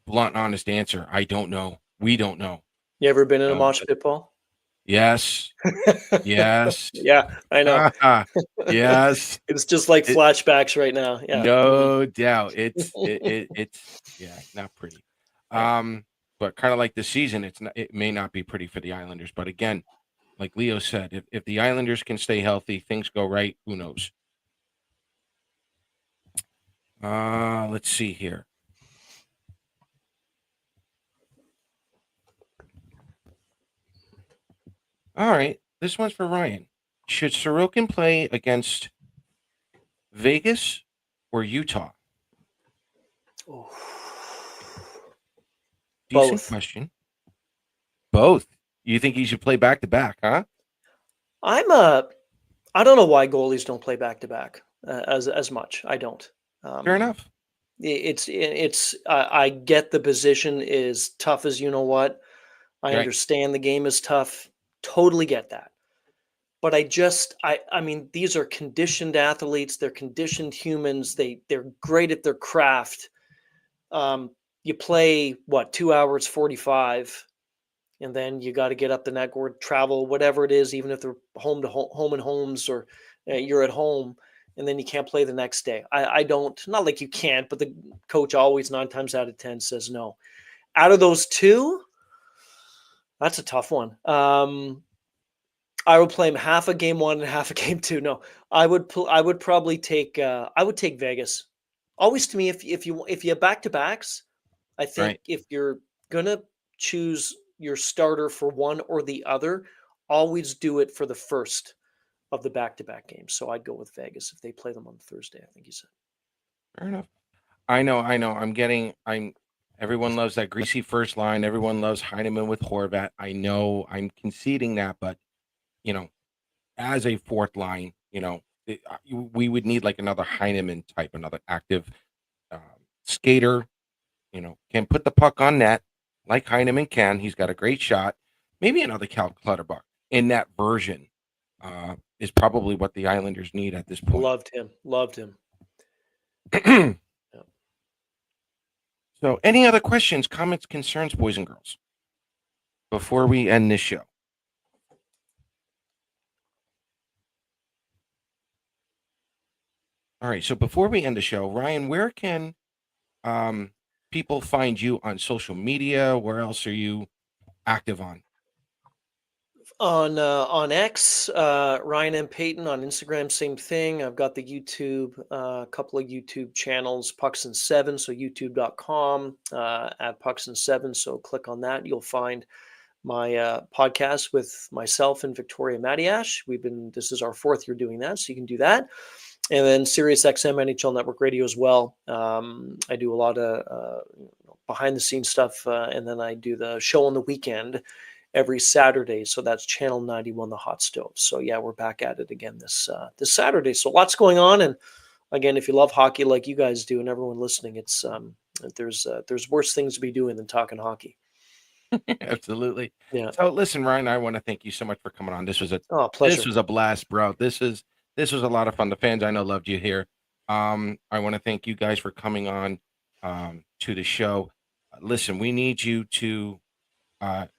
honest answer. I don't know. We don't know. You ever been in a mosh pit, Paul? Yes. Yes. Yeah, I know. Yes. It's just like flashbacks right now. Yeah. No doubt. It's not pretty. But kind of like this season, it may not be pretty for the Islanders. But again, like Leo said, if the Islanders can stay healthy, things go right, who knows? Let's see here. All right. This one's for Ryan. Should Sorokin play against Vegas or Utah? Oh. Decent Both. question. Both. You think he should play back to back, huh? I don't know why goalies don't play back to back as much. I don't. Fair enough. I get the position is tough as you know what. I Right. understand the game is tough. Totally get that. But I mean, these are conditioned athletes. They're conditioned humans. They're great at their craft. You play 2 hours 45, and then you got to get up the net or travel, whatever it is, even if they're home and homes or you're at home, and then you can't play the next day. I don't, not like you can't, but the coach always 9 times out of 10 says no. Out of those two, that's a tough one. I would play him half a game 1 and half a game 2. No, I would probably take Vegas. Always, to me, if you have back to backs, I think Right. if you're gonna choose your starter for one or the other, always do it for the first of the back to back games. So I'd go with Vegas if they play them on Thursday. I think you said. Fair enough. I know. Everyone loves that greasy first line. Everyone loves Heineman with Horvat. I know I'm conceding that, but as a fourth line, we would need like another Heineman type, another active skater, can put the puck on net like Heineman can. He's got a great shot. Maybe another Cal Clutterbuck in that version is probably what the Islanders need at this point. Loved him. So, any other questions, comments, concerns, boys and girls, before we end this show? All right. So before we end the show, Ryan, where can um, people find you on social media? Where else are you active on? On X, Ryan and Peyton. On Instagram, same thing. I've got the YouTube, a couple of YouTube channels, Pucks and Seven. So youtube.com at Pucks and Seven. So click on that. You'll find my podcast with myself and Victoria Matiash. This is our fourth year doing that, so you can do that. And then Sirius XM NHL Network Radio as well. I do a lot of behind the scenes stuff, and then I do the show on the weekend every Saturday. So that's Channel 91, The Hot Stove. So yeah, we're back at it again this Saturday. So lots going on. And again, if you love hockey like you guys do, and everyone listening, it's there's worse things to be doing than talking hockey. Absolutely. Yeah. So listen, Ryan, I want to thank you so much for coming on. Oh, This pleasure. was a blast, bro. This was a lot of fun. The fans I know loved you here. I want to thank you guys for coming on to the show. Listen, we need you to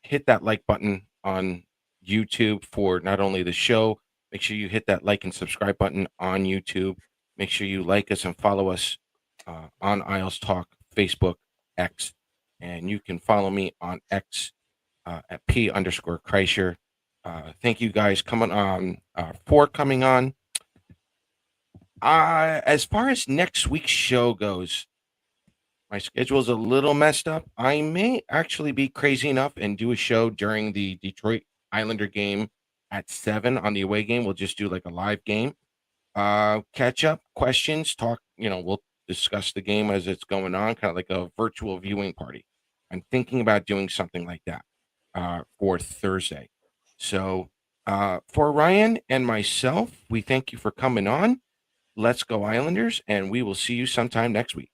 hit that like button on YouTube for not only the show, make sure you hit that like and subscribe button on YouTube. Make sure you like us and follow us on Isles Talk, Facebook, X, and you can follow me on X at P_Kreischer. Thank you guys coming on for coming on. As far as next week's show goes, my schedule's a little messed up. I may actually be crazy enough and do a show during the Detroit Islander game at 7 on the away game. We'll just do like a live game. Catch up, questions, talk, we'll discuss the game as it's going on, kind of like a virtual viewing party. I'm thinking about doing something like that for Thursday. So for Ryan and myself, we thank you for coming on. Let's go Islanders, and we will see you sometime next week.